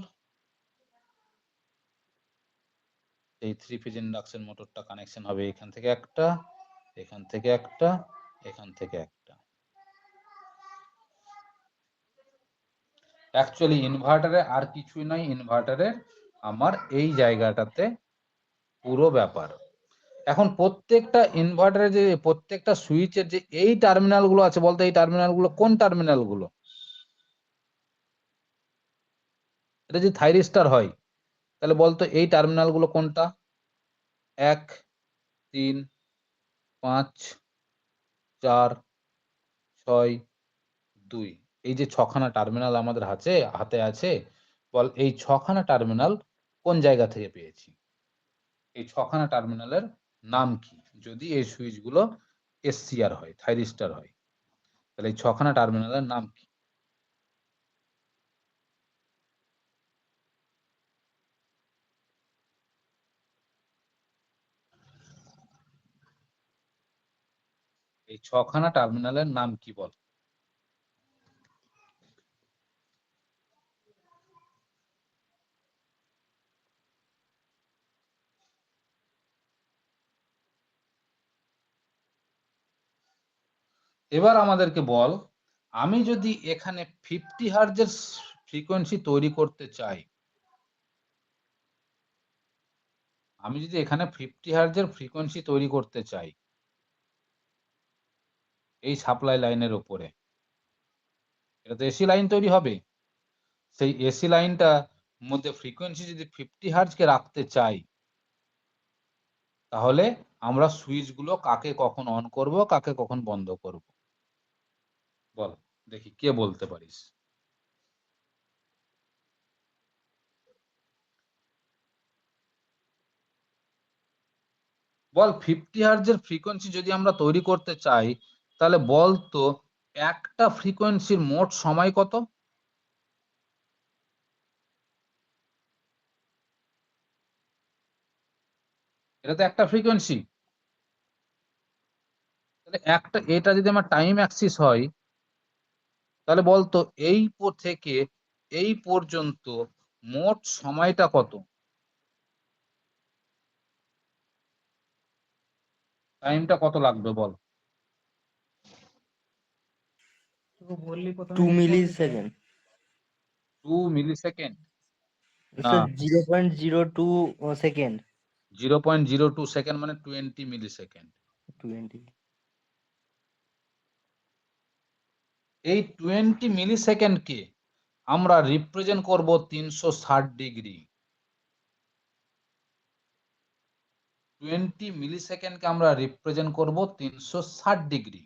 এই 3 ফেজ ইন্ডাকশন মোটরটা কানেকশন হবে এখান থেকে একটা, এখান থেকে একটা, এখান থেকে একটা। অ্যাকচুয়ালি ইনভার্টারে আর কিছুই নয়, ইনভার্টারে আমার এই জায়গাটাতে পুরো ব্যাপার। এখন প্রত্যেকটা ইনভার্টারে যে প্রত্যেকটা সুইচের যে এই টার্মিনাল গুলো আছে, বলতে এই টার্মিনাল গুলো কোন টার্মিনাল গুলো? এটা যদি থাইরিস্টার হয় তাহলে বলতো এই টার্মিনাল গুলো কোনটা? 1, 3, 5, 4, 6, 2। এই যে ছখানা টার্মিনাল আমাদের হাতে আছে, বল এই ছখানা টার্মিনাল কোন জায়গা থেকে পেয়েছি? এই ছখানা টার্মিনালের নাম কি? যদি এই সুইচগুলো এসসিআর হয়, থাইরিস্টার হয়, তাহলে এই ছখানা টার্মিনালের নাম কি? এই ছখানা টার্মিনালের নাম কি বল? এবার আমাদেরকে বল, আমি যদি এখানে 50 হার্জের ফ্রিকোয়েন্সি তৈরি করতে চাই, আমি যদি এখানে 50 হার্জের ফ্রিকোয়েন্সি তৈরি করতে চাই এই সাপ্লাই লাইনের উপরে, এটা তো এসি লাইন তৈরি হবে। সেই এসি লাইনটা মধ্যে ফ্রিকোয়েন্সি যদি 50 হার্জকে রাখতে চাই, তাহলে আমরা সুইচগুলো কাকে কখন অন করব, কাকে কখন বন্ধ করব? বল দেখি কে বলতে পারিস। বল 50 হার্জের ফ্রিকোয়েন্সি যদি আমরা তৈরি করতে চাই, তাহলে বল তো একটা ফ্রিকোয়েন্সির মোট সময় কত? এটা তো একটা ফ্রিকোয়েন্সি। তাহলে একটা, এটা যদি আমার টাইম অ্যাক্সিস হয়, তাহলে বলতো এই থেকে এই পর্যন্ত মোট সময়টা কত? টাইমটা কত লাগবে বল? 2 মিলি সেকেন্ড। 2 মিলি সেকেন্ড না, স্যার 0.02 সেকেন্ড। 0.02 সেকেন্ড মানে 20 মিলি সেকেন্ড। 20। এই 20 মিলি সেকেন্ডকে আমরা রিপ্রেজেন্ট করব 360 ডিগ্রি। 20 মিলি সেকেন্ডকে আমরা রিপ্রেজেন্ট করব 360 ডিগ্রি।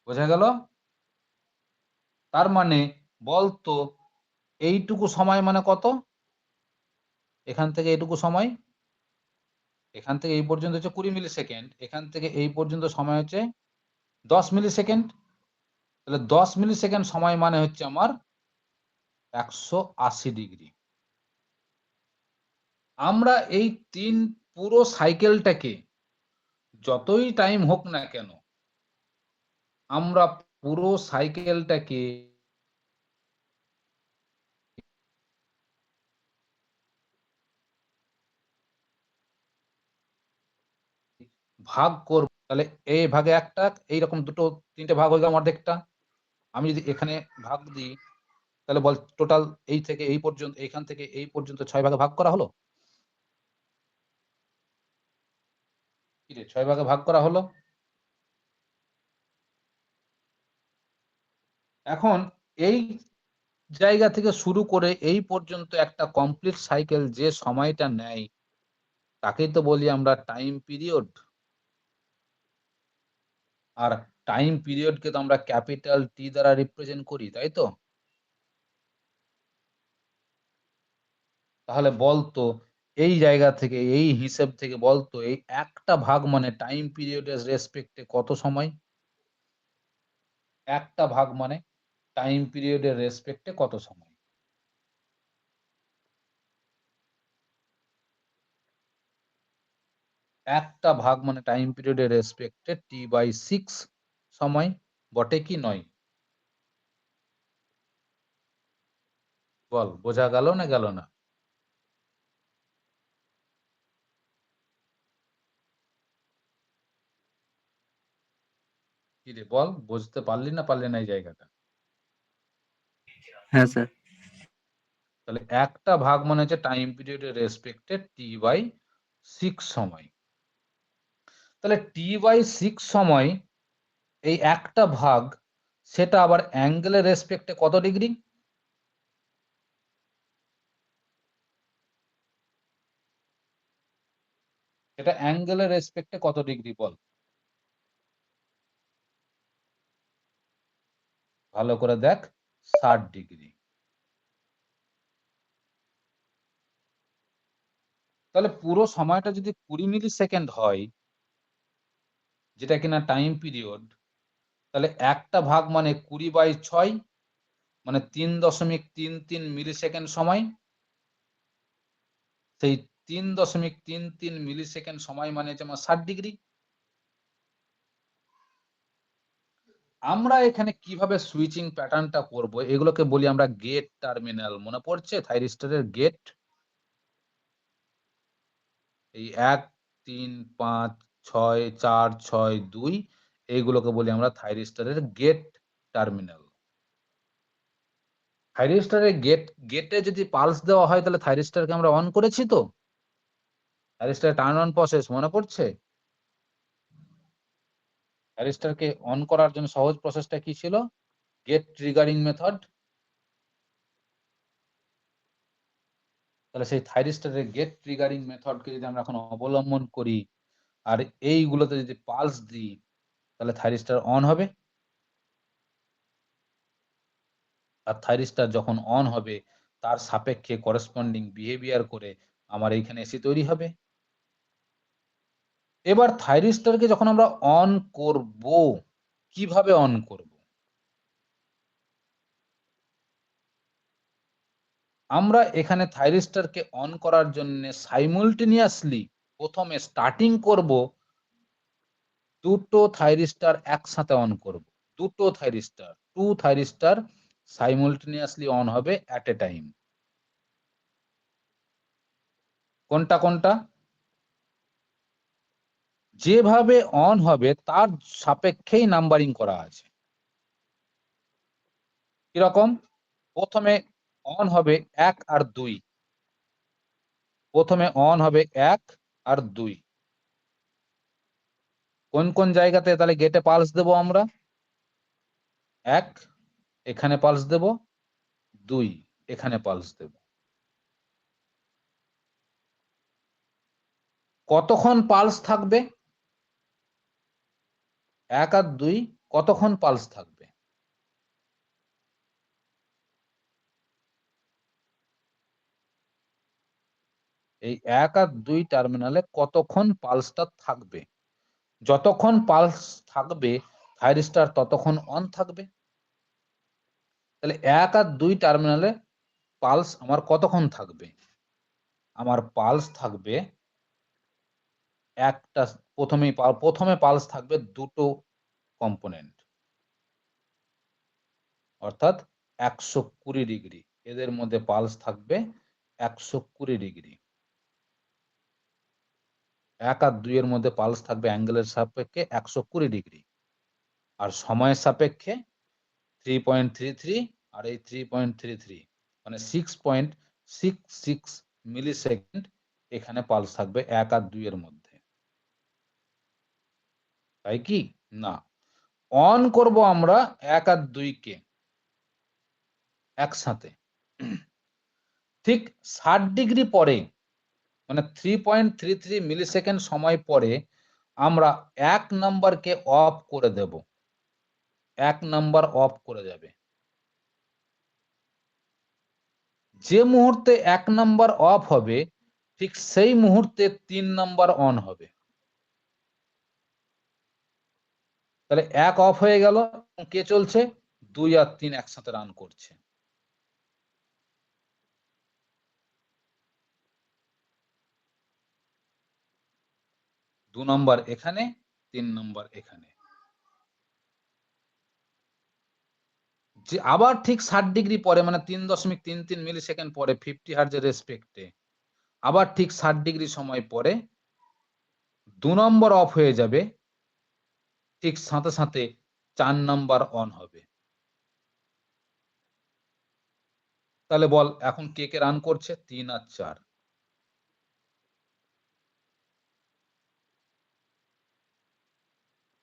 বোঝা গেল? তার মানে বলতো এইটুকু সময় মানে কত? এখান থেকে এইটুকু সময়, এখান থেকে এই পর্যন্ত হচ্ছে 20 মিলি সেকেন্ড, এখান থেকে এই পর্যন্ত সময় হচ্ছে 10 মিলি সেকেন্ড। তাহলে 10 মিলি সেকেন্ড সময় মানে হচ্ছে আমার 180 ডিগ্রি। আমরা এই পুরো সাইকেলটাকে যতই টাইম হোক না কেন, আমরা পুরো সাইকেলটাকে ভাগ করব, তাহলে এই ভাগে একটা, এইরকম দুটো তিনটে ভাগ হয়ে গেল অর্ধেকটা। আমি যদি এখানে ভাগ দিই, তাহলে বল টোটাল এই থেকে এই পর্যন্ত, এইখান থেকে এই পর্যন্ত 6 ভাগে ভাগ করা হলো। কি রে, 6 ভাগে ভাগ করা হলো। এখন এই জায়গা থেকে শুরু করে এই পর্যন্ত একটা কমপ্লিট সাইকেল যে সময়টা নেয়, তাকেই তো বলি আমরা টাইম পিরিয়ড। আর টাইম পিরিয়ডকে তো আমরা ক্যাপিটাল টি দ্বারা রিপ্রেজেন্ট করি, তাই তো? তাহলে বলতো এই জায়গা থেকে, এই হিসেব থেকে বলতো, এই একটা ভাগ মানে টাইম পিরিয়ডের রেসপেক্টে কত সময়? একটা ভাগ মানে টাইম পিরিয়ডের রেসপেক্টে কত সময়? একটা ভাগ মানে টাইম পিরিয়ডের রেসপেক্টে t/6 সময়, বটে কি নয়? বল, বোঝা গেল না গেল না? কি রে বল, বুঝতে পারলি না পারলি না এই জায়গাটা? হ্যাঁ স্যার। তাহলে একটা ভাগ মানে হচ্ছে টাইম পিরিয়ডের রেসপেক্টে t/6 সময়। তাহলে t/6 সময় এই একটা ভাগ, সেটা আবার অ্যাঙ্গেলের রেসপেক্টে কত ডিগ্রি? এটা অ্যাঙ্গেলের রেসপেক্টে কত ডিগ্রি বল? ভালো করে দেখ, 60 ডিগ্রি। তাহলে পুরো সময়টা যদি 20 মিলি সেকেন্ড হয়, যেটা কিনা টাইম পিরিয়ড, তাহলে একটা ভাগ মানে 20/6, মানে 3.33 মিলি সেকেন্ড সময়। সেই 3.33 মিলি সেকেন্ড সময় মানে হচ্ছে আমার 60 ডিগ্রি। আমরা এখানে কিভাবে সুইচিং প্যাটার্নটা করব, এগুলোকে বলি আমরা গেট টার্মিনাল। মনে পড়ছে থাইরিস্টরের গেট? এই 1 3 5 6 4 6 2, এইগুলোকে বলি আমরা থাইরিস্টরের গেট টার্মিনাল। থাইরিস্টরের গেটে যদি পালস দেওয়া হয়, তাহলে থাইরিস্টরকে আমরা অন করেছি তো। থাইরিস্টর টার্ন অন প্রসেস মনে পড়ছে? থাইরিস্টরকে অন করার জন্য সহজ প্রসেসটা কি ছিল? Gate triggering method. তাহলে সেই থাইরিস্টরের গেট ট্রিগারিং মেথডকে যদি আমরা এখন অবলম্বন করি, আর এইগুলোতে যদি পালস দিই, তাহলে থাইরিস্টর অন হবে। আর থাইরিস্টর যখন অন হবে, তার সাপেক্ষে করেসপন্ডিং বিহেভিয়ার করে আমার এইখানে এসি তৈরি হবে। এবার থাইরিস্টরকে যখন আমরা অন করব, কিভাবে অন করব? আমরা এখানে থাইরিস্টরকে অন করার জন্য সাইমultaneously প্রথমে স্টার্টিং করব, দুটো থাইরিস্টর একসাথে অন করব। দুটো থাইরিস্টর, 2 থাইরিস্টর সাইমultaneously অন হবে এট এ টাইম। কোনটা কোনটা? যেভাবে অন হবে তার সাপেক্ষেই নাম্বারিং করা আছে। কিরকম? প্রথমে অন হবে 1 আর 2। প্রথমে অন হবে 1 আর 2। কোন কোন জায়গাতে তাহলে গেটে পালস দেব আমরা? 1 এখানে পালস দেব, 2 এখানে পালস দেব। কতক্ষণ পালস থাকবে? 1 আর 2 কতক্ষণ পালস থাকবে? এই 1 আর 2 টার্মিনালে কতক্ষণ পালসটা থাকবে। যতক্ষণ পালস থাকবে থাইরিস্টার ততক্ষণ অন থাকবে। তাহলে 1 আর 2 টার্মিনালে পালস আমার কতক্ষণ থাকবে? আমার পালস থাকবে একটা, প্রথমে পালস থাকবে দুটো কম্পোনেন্ট, অর্থাৎ 120 ডিগ্রি। এদের মধ্যে পালস থাকবে 120 ডিগ্রি। 1 আর 2 এর মধ্যে পালস থাকবে অ্যাঙ্গেলের সাপেক্ষে 120 ডিগ্রি, আর সময়ের সাপেক্ষে 3.33 আর এই 3.33 মানে 6.66 মিলি সেকেন্ড এখানে পালস থাকবে 1 আর 2 এর মধ্যে। তাই কি না? অন করব আমরা 1 আর 2 কে একসাথে। ঠিক 60 ডিগ্রি পরে মানে 3.33 মিলি সেকেন্ড সময় পরে আমরা 1 নাম্বারকে অফ করে দেব। 1 নাম্বার অফ করে যাবে। যে মুহূর্তে 1 নাম্বার অফ হবে ঠিক সেই মুহূর্তে 3 নাম্বার অন হবে। তাহলে 1 অফ হয়ে গেল, কে চলছে? 2 আর 3 একসাথে রান করছে। দু নম্বর এখানে, 3 নম্বর এখানে। যে আবার ঠিক 60 ডিগ্রি পরে মানে 3.33 মিলি সেকেন্ড পরে 50 হার্জের রেসপেক্টে আবার ঠিক 60 ডিগ্রি সময় পরে 2 নম্বর অফ হয়ে যাবে, ঠিক সাথে সাথে 4 নাম্বার অন হবে। তাহলে বল এখন কে কে রান করছে? 3 আর 4।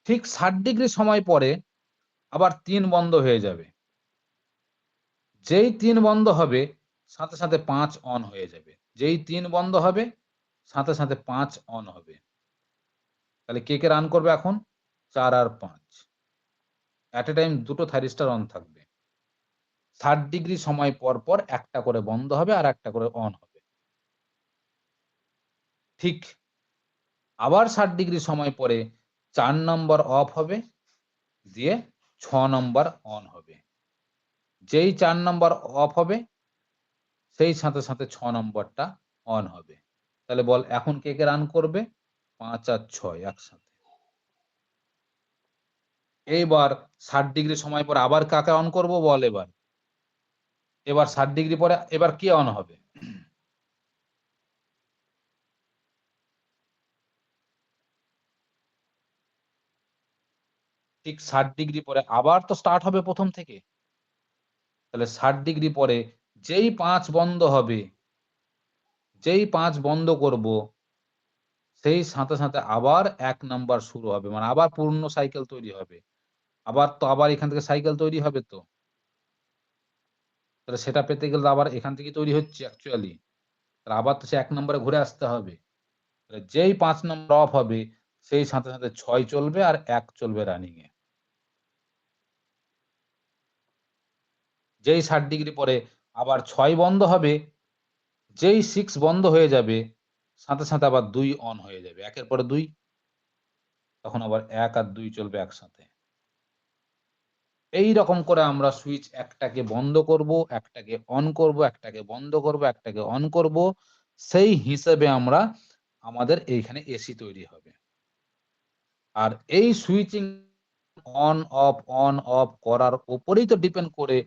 ঠিক 60 ডিগ্রি সময় পরে আবার 3 বন্ধ হয়ে যাবে। যেই 3 বন্ধ হবে সাথে সাথে 5 অন হয়ে যাবে। যেই 3 বন্ধ হবে সাথে সাথে 5 অন হবে। তাহলে কে কে রান করবে এখন? 4 আর 5। এট এ টাইম দুটো থাইরিস্টার অন থাকবে। 60 ডিগ্রি সময় পর পর একটা করে বন্ধ হবে আর একটা করে অন হবে। ঠিক আবার 60 ডিগ্রি সময় পরে 4 নম্বর অফ হবে, দিয়ে 6 নম্বর অন হবে। যেই 4 নম্বর অফ হবে সেই সাথে সাথে 6 নম্বরটা অন হবে। তাহলে বল এখন কে কে রান করবে? 5 আর 6 একসাথে। এইবার 60 ডিগ্রি সময় পর আবার কাকে অন করব বল এবার? এবার 60 ডিগ্রি পরে এবার কে অন হবে? ঠিক 60 ডিগ্রি পরে আবার তো স্টার্ট হবে প্রথম থেকে। তাহলে 60 ডিগ্রি পরে যেই 5 বন্ধ হবে, যেই 5 বন্ধ করব সেই সাথে সাথে আবার 1 নাম্বার শুরু হবে। মানে আবার পূর্ণ সাইকেল তৈরি হবে। আবার এখান থেকে সাইকেল তৈরি হবে তো। তাহলে সেটা পেতে গেলে আবার এখান থেকেই তৈরি হচ্ছে অ্যাকচুয়ালি। তাহলে আবার তো সে 1 নম্বরে ঘুরে আসতে হবে। তাহলে যেই 5 নম্বর অফ হবে সেই সাথে সাথে 6 চলবে আর 1 চলবে রানিং এ। যেই 60 ডিগ্রি পরে আবার 6 বন্ধ হবে, যেই 6 বন্ধ হয়ে যাবে সাথে সাথে আবার 2 অন হয়ে যাবে। 1 এর পরে 2, তখন আবার 1 আর 2 চলবে একসাথে। এইরকম করে আমরা সুইচ একটাকে বন্ধ করব, একটাকে অন করব, একটাকে বন্ধ করব, একটাকে অন করব। সেই হিসেবে আমরা আমাদের এইখানে এসি তৈরি হবে। আর এই সুইচিং অন অফ করার উপরেই তো ডিপেন্ড করে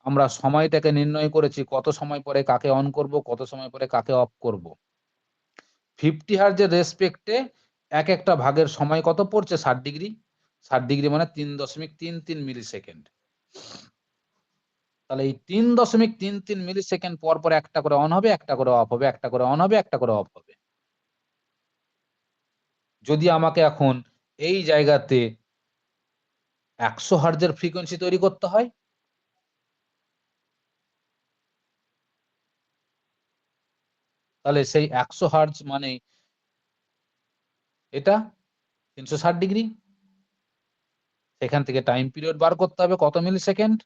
আমরা সময়টাকে নির্ণয় করেছি কত সময় পরে কাকে অন করব, কত সময় পরে কাকে অফ করব। 50 হার্জের রেসপেক্টে একটা ভাগের সময় কত পড়ছে? 60 ডিগ্রি। 60 ডিগ্রি মানে 3.33 মিলি সেকেন্ড। তাহলে এই 3.33 মিলি সেকেন্ড পর পর একটা করে অন হবে, একটা করে অফ হবে, একটা করে অন হবে, একটা করে অফ হবে। যদি আমাকে এখন এই জায়গাতে 100 হার্জের ফ্রিকোয়েন্সি তৈরি করতে হয়, তাহলে সেই 100 হার্জ মানে এটা 360 ডিগ্রি। সেখান থেকে টাইম পিরিয়ড বার করতে হবে কত মিলি সেকেন্ড,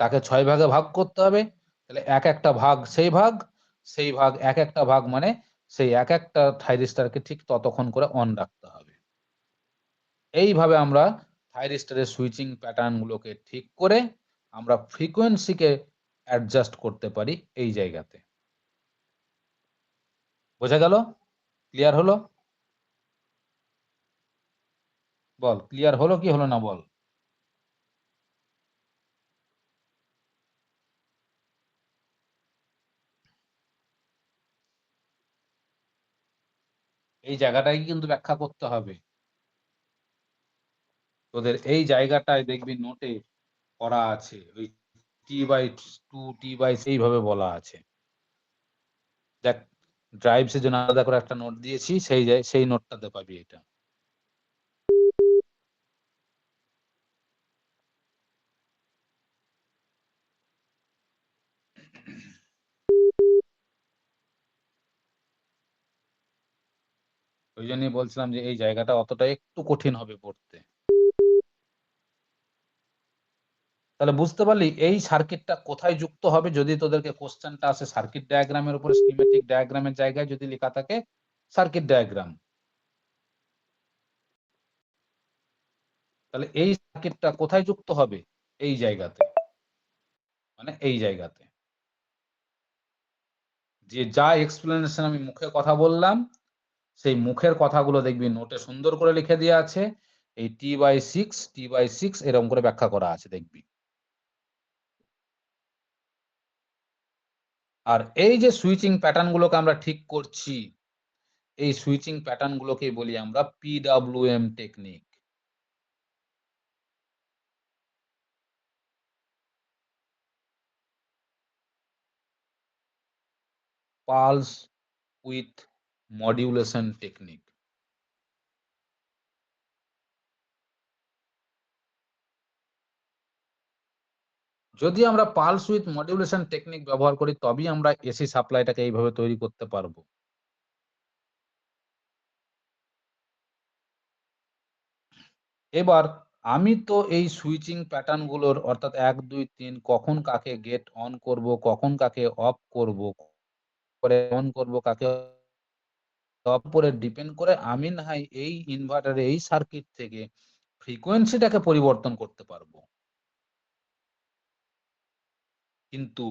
তাকে 6 ভাগে ভাগ করতে হবে। তাহলে একটা ভাগ সেই ভাগ, সেই ভাগ এক একটা ভাগ মানে সেই এক একটা থাইরিস্টরকে ঠিক ততক্ষণ করে অন রাখতে হবে। এইভাবে আমরা থাইরিস্টরের সুইচিং প্যাটার্ন গুলোকে ঠিক করে আমরা ফ্রিকোয়েন্সিকে অ্যাডজাস্ট করতে পারি এই জায়গাতে। বোঝা গেল? ক্লিয়ার হলো? বল ক্লিয়ার হলো কি হলো না বল? এই জায়গাটাই কিন্তু ব্যাখ্যা করতে হবে। তোদের এই জায়গাটায় দেখবি নোটে করা আছে ওই T/2 T/, এইভাবে বলা আছে। দেখ ড্রাইভস এর জন্য আলাদা করে একটা নোট দিয়েছি, সেই নোটটাতে পাবি এটা। ওই জন্যই বলছিলাম যে এই জায়গাটা অতটা একটু কঠিন হবে পড়তে। তাহলে বুঝতে পারলি এই সার্কিটটা কোথায় যুক্ত হবে, যদি তোদেরকে কোশ্চেনটা আসে সার্কিট ডায়াগ্রামের উপর, স্কিমেটিক ডায়াগ্রামের জায়গায় যদি লেখা থাকে সার্কিট ডায়াগ্রাম, তাহলে এই সার্কিটটা কোথায় যুক্ত হবে? এই জায়গাতে, মানে এই জায়গাতে। যে যা এক্সপ্লেনেশন আমি মুখে কথা বললাম, সেই মুখের কথাগুলো দেখবি নোটে সুন্দর করে লিখে দেওয়া আছে। এই T/6 এরকম করে ব্যাখ্যা করা আছে দেখবি। আর এই যে সুইচিং প্যাটার্ন গুলোকে আমরা ঠিক করছি, এই সুইচিং প্যাটার্ন গুলোকেই বলি আমরা PWM technique. Pulse with modulation technique. যদি আমরা পালস উইথ মডিউলেশন টেকনিক ব্যবহার করি তবেই আমরা এসি সাপ্লাইটাকে এইভাবে তৈরি করতে পারবো। এবার আমি তো এই সুইচিং প্যাটার্ন গুলোর অর্থাৎ 1 2 3 কখন কাকে গেট অন করব, কখন কাকে অফ করব, করে অন করব কাকে অফ, করে ডিপেন্ড করে আমি না হয় এই ইনভার্টারে এই সার্কিট থেকে ফ্রিকোয়েন্সিটাকে পরিবর্তন করতে পারবো। কিন্তু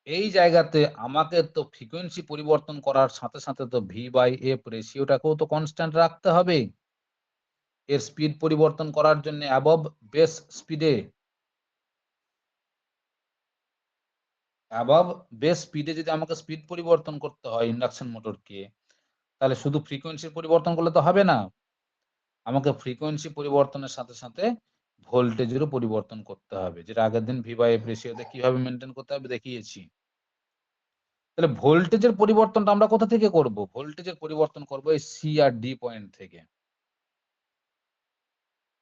এই জায়গাতে আমাকে তো ফ্রিকোয়েন্সি পরিবর্তন করার সাথে সাথে তো V/F রেশিওটাকেও তো কনস্ট্যান্ট রাখতে হবে। এর স্পিড পরিবর্তন করার জন্য অ্যাবভ বেস স্পিডে, যদি আমাকে স্পিড পরিবর্তন করতে হয় ইন্ডাকশন মোটরকে, তাহলে শুধু ফ্রিকোয়েন্সি পরিবর্তন করলে তো হবে না, আমাকে ফ্রিকোয়েন্সি পরিবর্তনের সাথে সাথে ভোল্টেজেরও পরিবর্তন করতে হবে, যেটা আগের দিন V/F রেশিওতে কিভাবে মেনটেন করতে হবে দেখিয়েছি। তাহলে ভোল্টেজের পরিবর্তনটা আমরা কোথা থেকে করব? ভোল্টেজের পরিবর্তন করব এই সি আর ডি পয়েন্ট থেকে।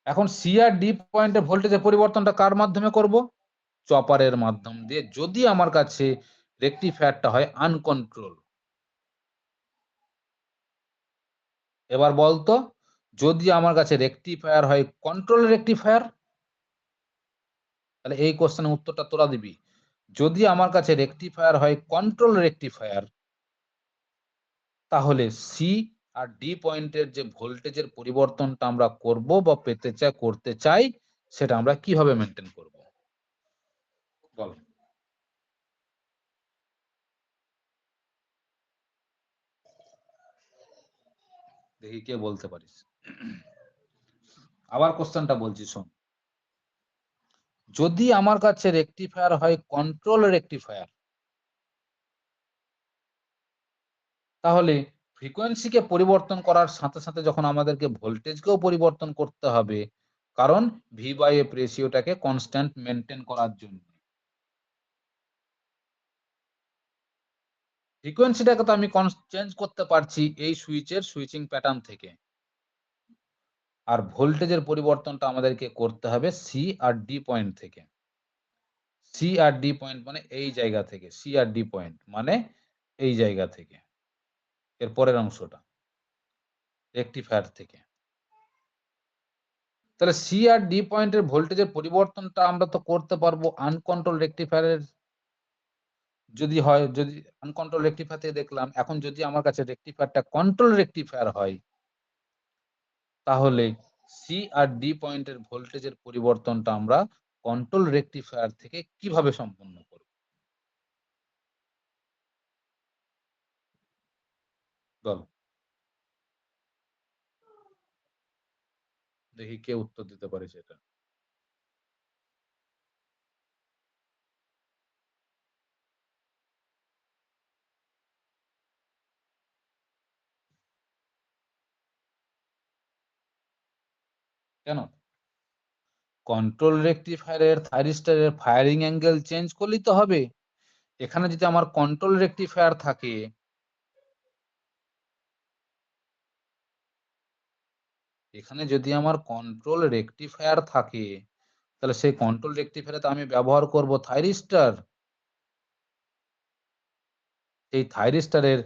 এখন সি আর ডি পয়েন্টে ভোল্টেজের পরিবর্তনটা কার মাধ্যমে করব? চপারের মাধ্যম দিয়ে, যদি আমার কাছে রেকটিফায়ারটা হয় আনকন্ট্রোল। এবার বলতো, যদি আমার কাছে রেকটিফায়ার হয় কন্ট্রোল রেকটিফায়ার, তাহলে এই কোশ্চেনের উত্তরটা তোরা দিবি। যদি আমার কাছে রেকটিফায়ার হয় কন্ট্রোল রেকটিফায়ার, তাহলে সি আর ডি পয়েন্টের যে ভোল্টেজের পরিবর্তনটা আমরা করব বা করতে চাই, সেটা আমরা কিভাবে মেনটেন করব? বল। দেখি কে বলতে পারিস। আবার কোশ্চেনটা বলছি শোন। যদি আমার কাছে রেকটিফায়ার হয় কন্ট্রোল রেকটিফায়ার, তাহলে ফ্রিকোয়েন্সিকে পরিবর্তন করার সাথে সাথে যখন আমাদেরকে ভোল্টেজকেও পরিবর্তন করতে হবে, কারণ V/F রেশিওটাকে কনস্ট্যান্ট মেনটেন করার জন্য, ফ্রিকোয়েন্সিটাকে তো আমি চেঞ্জ করতে পারছি এই সুইচের সুইচিং প্যাটার্ন থেকে, আর ভোল্টেজের পরিবর্তনটা আমাদেরকে করতে হবে সি আর ডি পয়েন্ট থেকে। সি আর ডি পয়েন্ট মানে এই জায়গা থেকে, সি আর ডি পয়েন্ট মানে এই জায়গা থেকে, এর পরের অংশটা রেকটিফায়ার থেকে। তাহলে সি আর ডি পয়েন্টের ভোল্টেজের পরিবর্তনটা আমরা তো করতে পারবো আনকন্ট্রোল রেকটিফায়ারের যদি হয়, যদি আনকন্ট্রোল রেকটিফায়ার থেকে দেখলাম, এখন যদি আমার কাছে রেকটিফায়ারটা কন্ট্রোল রেকটিফায়ার হয়, তাহলে সি আর ডি পয়েন্টের ভোল্টেজের পরিবর্তনটা আমরা কন্ট্রোল রেকটিফায়ার থেকে কিভাবে সম্পন্ন করব? বলো, দেখি কে উত্তর দিতে পারে সেটা। কেন? কন্ট্রোল রেকটিফায়ারের থাইরিস্টরের ফায়ারিং অ্যাঙ্গেল চেঞ্জ করলেই তো হবে। এখানে যদি আমার কন্ট্রোল রেকটিফায়ার থাকে, এখানে যদি আমার কন্ট্রোল রেকটিফায়ার থাকে, তাহলে সেই কন্ট্রোল রেকটিফায়ারে তো আমি ব্যবহার করব থাইরিস্টর। এই থাইরিস্টরের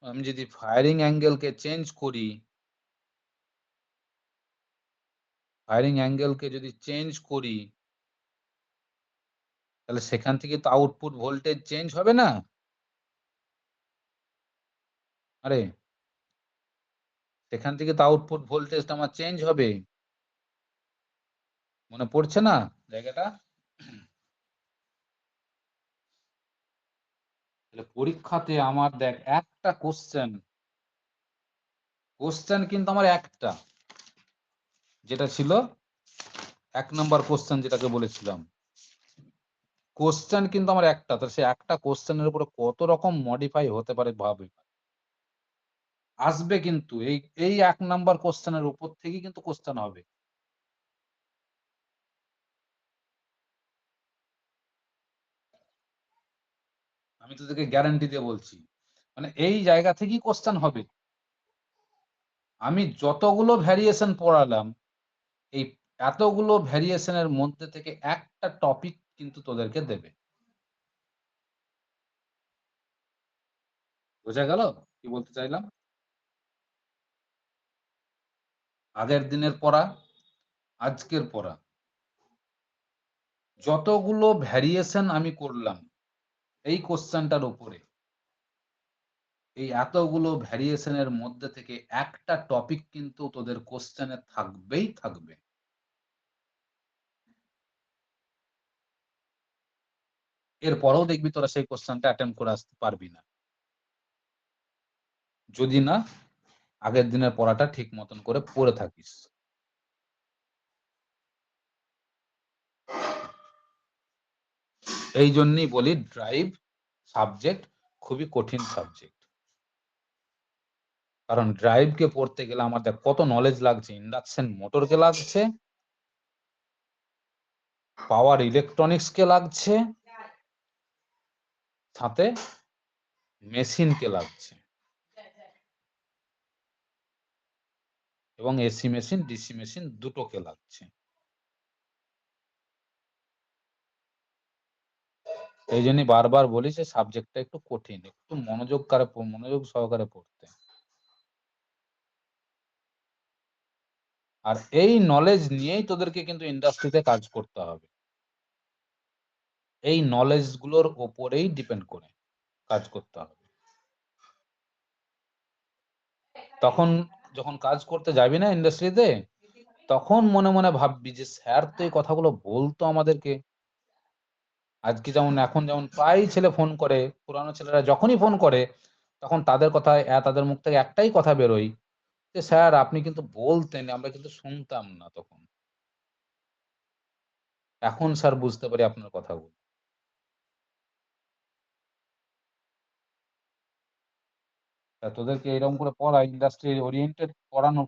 আমি যদি ফায়ারিং অ্যাঙ্গেলকে চেঞ্জ করি, ফায়ারিং অ্যাঙ্গেলকে যদি চেঞ্জ করি, তাহলে সেখান থেকে তো আউটপুট ভোল্টেজ চেঞ্জ হবে না? আরে, সেখান থেকে তো আউটপুট ভোল্টেজটা আমার চেঞ্জ হবে। মনে পড়ছে না জায়গাটা? তাহলে পরীক্ষাতে আমার দেখ একটা কোশ্চেন কিন্তু আমার একটা, যেটা ছিল 1 নম্বর কোশ্চেন যেটাকে বলেছিলাম, কোশ্চেন কিন্তু আমার একটা। তো সে একটা কোশ্চেনের উপরে কত রকম মডিফাই হতে পারে ভাবে। আসবে কিন্তু এই এই 1 নম্বর কোশ্চেনের উপর থেকেই কিন্তু কোশ্চেন হবে। আমি তো তোকে গ্যারান্টি দিয়ে বলছি, মানে এই জায়গা থেকেই কোশ্চেন হবে। আমি যতগুলো ভ্যারিয়েশন পড়ালাম, এই এতগুলো ভ্যারিয়েশনের মধ্যে থেকে একটা টপিক কিন্তু তোদেরকে দেবে। বোঝা গেল কি বলতে চাইলাম? আগের দিনের পড়া, আজকের পড়া, যতগুলো ভ্যারিয়েশন আমি করলাম এই কোশ্চেনটার উপরে, এই এতগুলো ভ্যারিয়েশনের মধ্যে থেকে একটা টপিক কিন্তু তোদের কোশ্চেনে থাকবেই থাকবে। এরপরেও দেখবি তোরা সেই কোশ্চেনটা অ্যাটেম্প করে আসতে পারবি না, যদি না আগের দিনের পড়াটা ঠিক মতন করে পড়ে থাকিস। এই জন্যই বলি ড্রাইভ সাবজেক্ট খুবই কঠিন সাবজেক্ট। কারণ ড্রাইভকে পড়তে গেলে আমার দেখ কত নলেজ লাগছে, ইন্ডাকশন মোটরকে লাগছে, পাওয়ার ইলেকট্রনিক্স কে লাগছে, সাথে মেশিনকে লাগছে, এবং এসি মেশিন ডিসি মেশিন দুটোকে লাগছে। এই জন্যই বারবার বলি যে সাবজেক্টটা একটু কঠিন, একটু মনোযোগ সহকারে পড়তে। আর এই নলেজ নিয়েই তোদেরকে কিন্তু ইন্ডাস্ট্রিতে কাজ করতে হবে, এই নলেজ গুলোর ওপরেই ডিপেন্ড করে কাজ করতে হবে। তখন যখন কাজ করতে যাবি না ইন্ডাস্ট্রিতে, তখন মনে মনে ভাববি যে স্যার তো এই কথাগুলো বলতো আমাদেরকে। আজকে যেমন এখন যেমন প্রায় ছেলে ফোন করে, পুরানো ছেলেরা যখনই ফোন করে, তখন তাদের কথা তাদের মুখ থেকে একটাই কথা বেরোয় যে স্যার আপনি কিন্তু বলতেন, আমরা কিন্তু শুনতাম না তখন, এখন স্যার বুঝতে পারি আপনার কথাগুলো। তা তোদেরকে এরকম করে পড়াই, ইন্ডাস্ট্রি ওরিয়েন্টেড পড়ানো,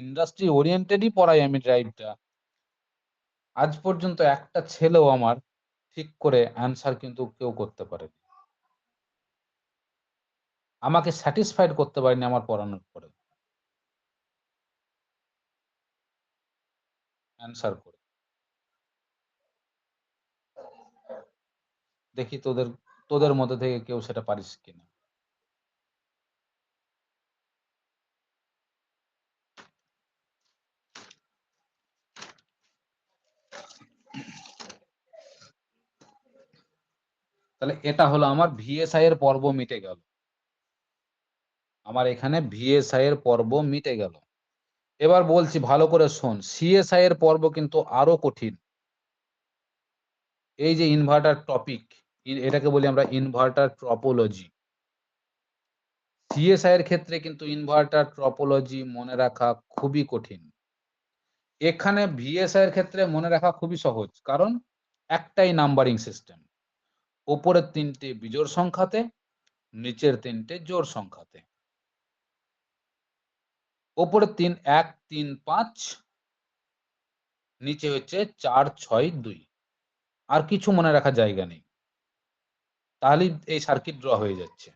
ইন্ডাস্ট্রি ওরিয়েন্টেডই পড়াই আমি ড্রাইভটা। আজ পর্যন্ত একটা ছেলেও আমার ঠিক করে অ্যান্সার কিন্তু কেউ করতে পারেনি, আমাকে স্যাটিসফাইড করতে পারেনি আমার পড়ানোর পরে অ্যান্সার করে। দেখি তোদের তোদের মধ্যে থেকে কেউ সেটা পারিস কিনা। তাহলে এটা হলো আমার ভিএসআই এর পর্ব মিটে গেল। আমার এখানে ভিএসআই এর পর্ব মিটে গেল। এবার বলছি ভালো করে শোন, সিএসআই এর পর্ব কিন্তু আরো কঠিন। এই যে ইনভার্টার টপিক, এটাকে বলি আমরা ইনভার্টার ট্রপোলজি। সিএসআই এর ক্ষেত্রে কিন্তু ইনভার্টার ট্রপোলজি মনে রাখা খুবই কঠিন। এখানে ভিএসআই এর ক্ষেত্রে মনে রাখা খুবই সহজ, কারণ একটাই নাম্বারিং সিস্টেম। উপরের 3টে বিজোড় সংখ্যাতে, নিচের 3টে জোড় সংখ্যাতে। উপরের 3 1 3 5, নিচে হচ্ছে 4 6 2। আর কিছু মনে রাখার জায়গা নেই, তাহলেই এই সার্কিট ড্র হয়ে যাচ্ছে।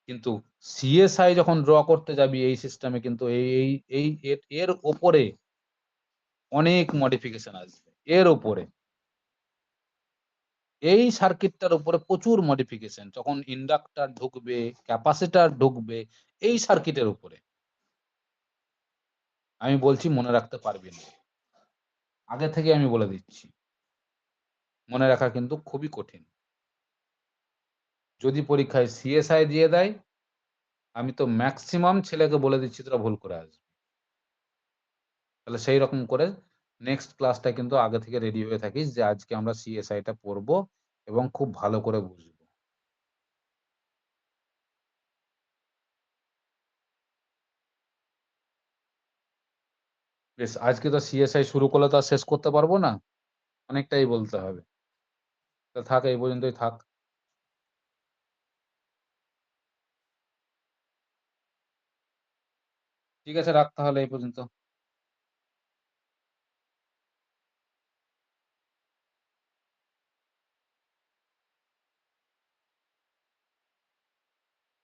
কিন্তু সিএসআই যখন ড্র করতে যাবি এই সিস্টেমে, কিন্তু এর ওপরে অনেক মডিফিকেশন আসবে। এর উপরে এই সার্কিটটার উপরে প্রচুর মডিফিকেশন, যখন ইন্ডাক্টর ঢুকবে, ক্যাপাসিটর ঢুকবে এই সার্কিটের উপরে, আমি বলছি মনে রাখতে পারবি না। আগে থেকে আমি বলে দিচ্ছি, মনে রাখা কিন্তু খুবই কঠিন। যদি পরীক্ষায় সিএসআই দিয়ে দেয়, আমি তো ম্যাক্সিমাম ছেলেকে বলে দিচ্ছি তোরা ভুল করে আসবি। তাহলে সেই রকম করে নেক্সট ক্লাসটা কিন্তু আগে থেকে রেডি হয়ে থাকিস, যে আজকে আমরা সিএসআইটা পড়বো এবং খুব ভালো করে বুঝবো। বেশ, আজকে তো সিএসআই শুরু করলে তো আর শেষ করতে পারবো না, অনেকটাই বলতে হবে। তা থাক, এই পর্যন্তই থাক। ঠিক আছে, রাখ তাহলে এই পর্যন্ত।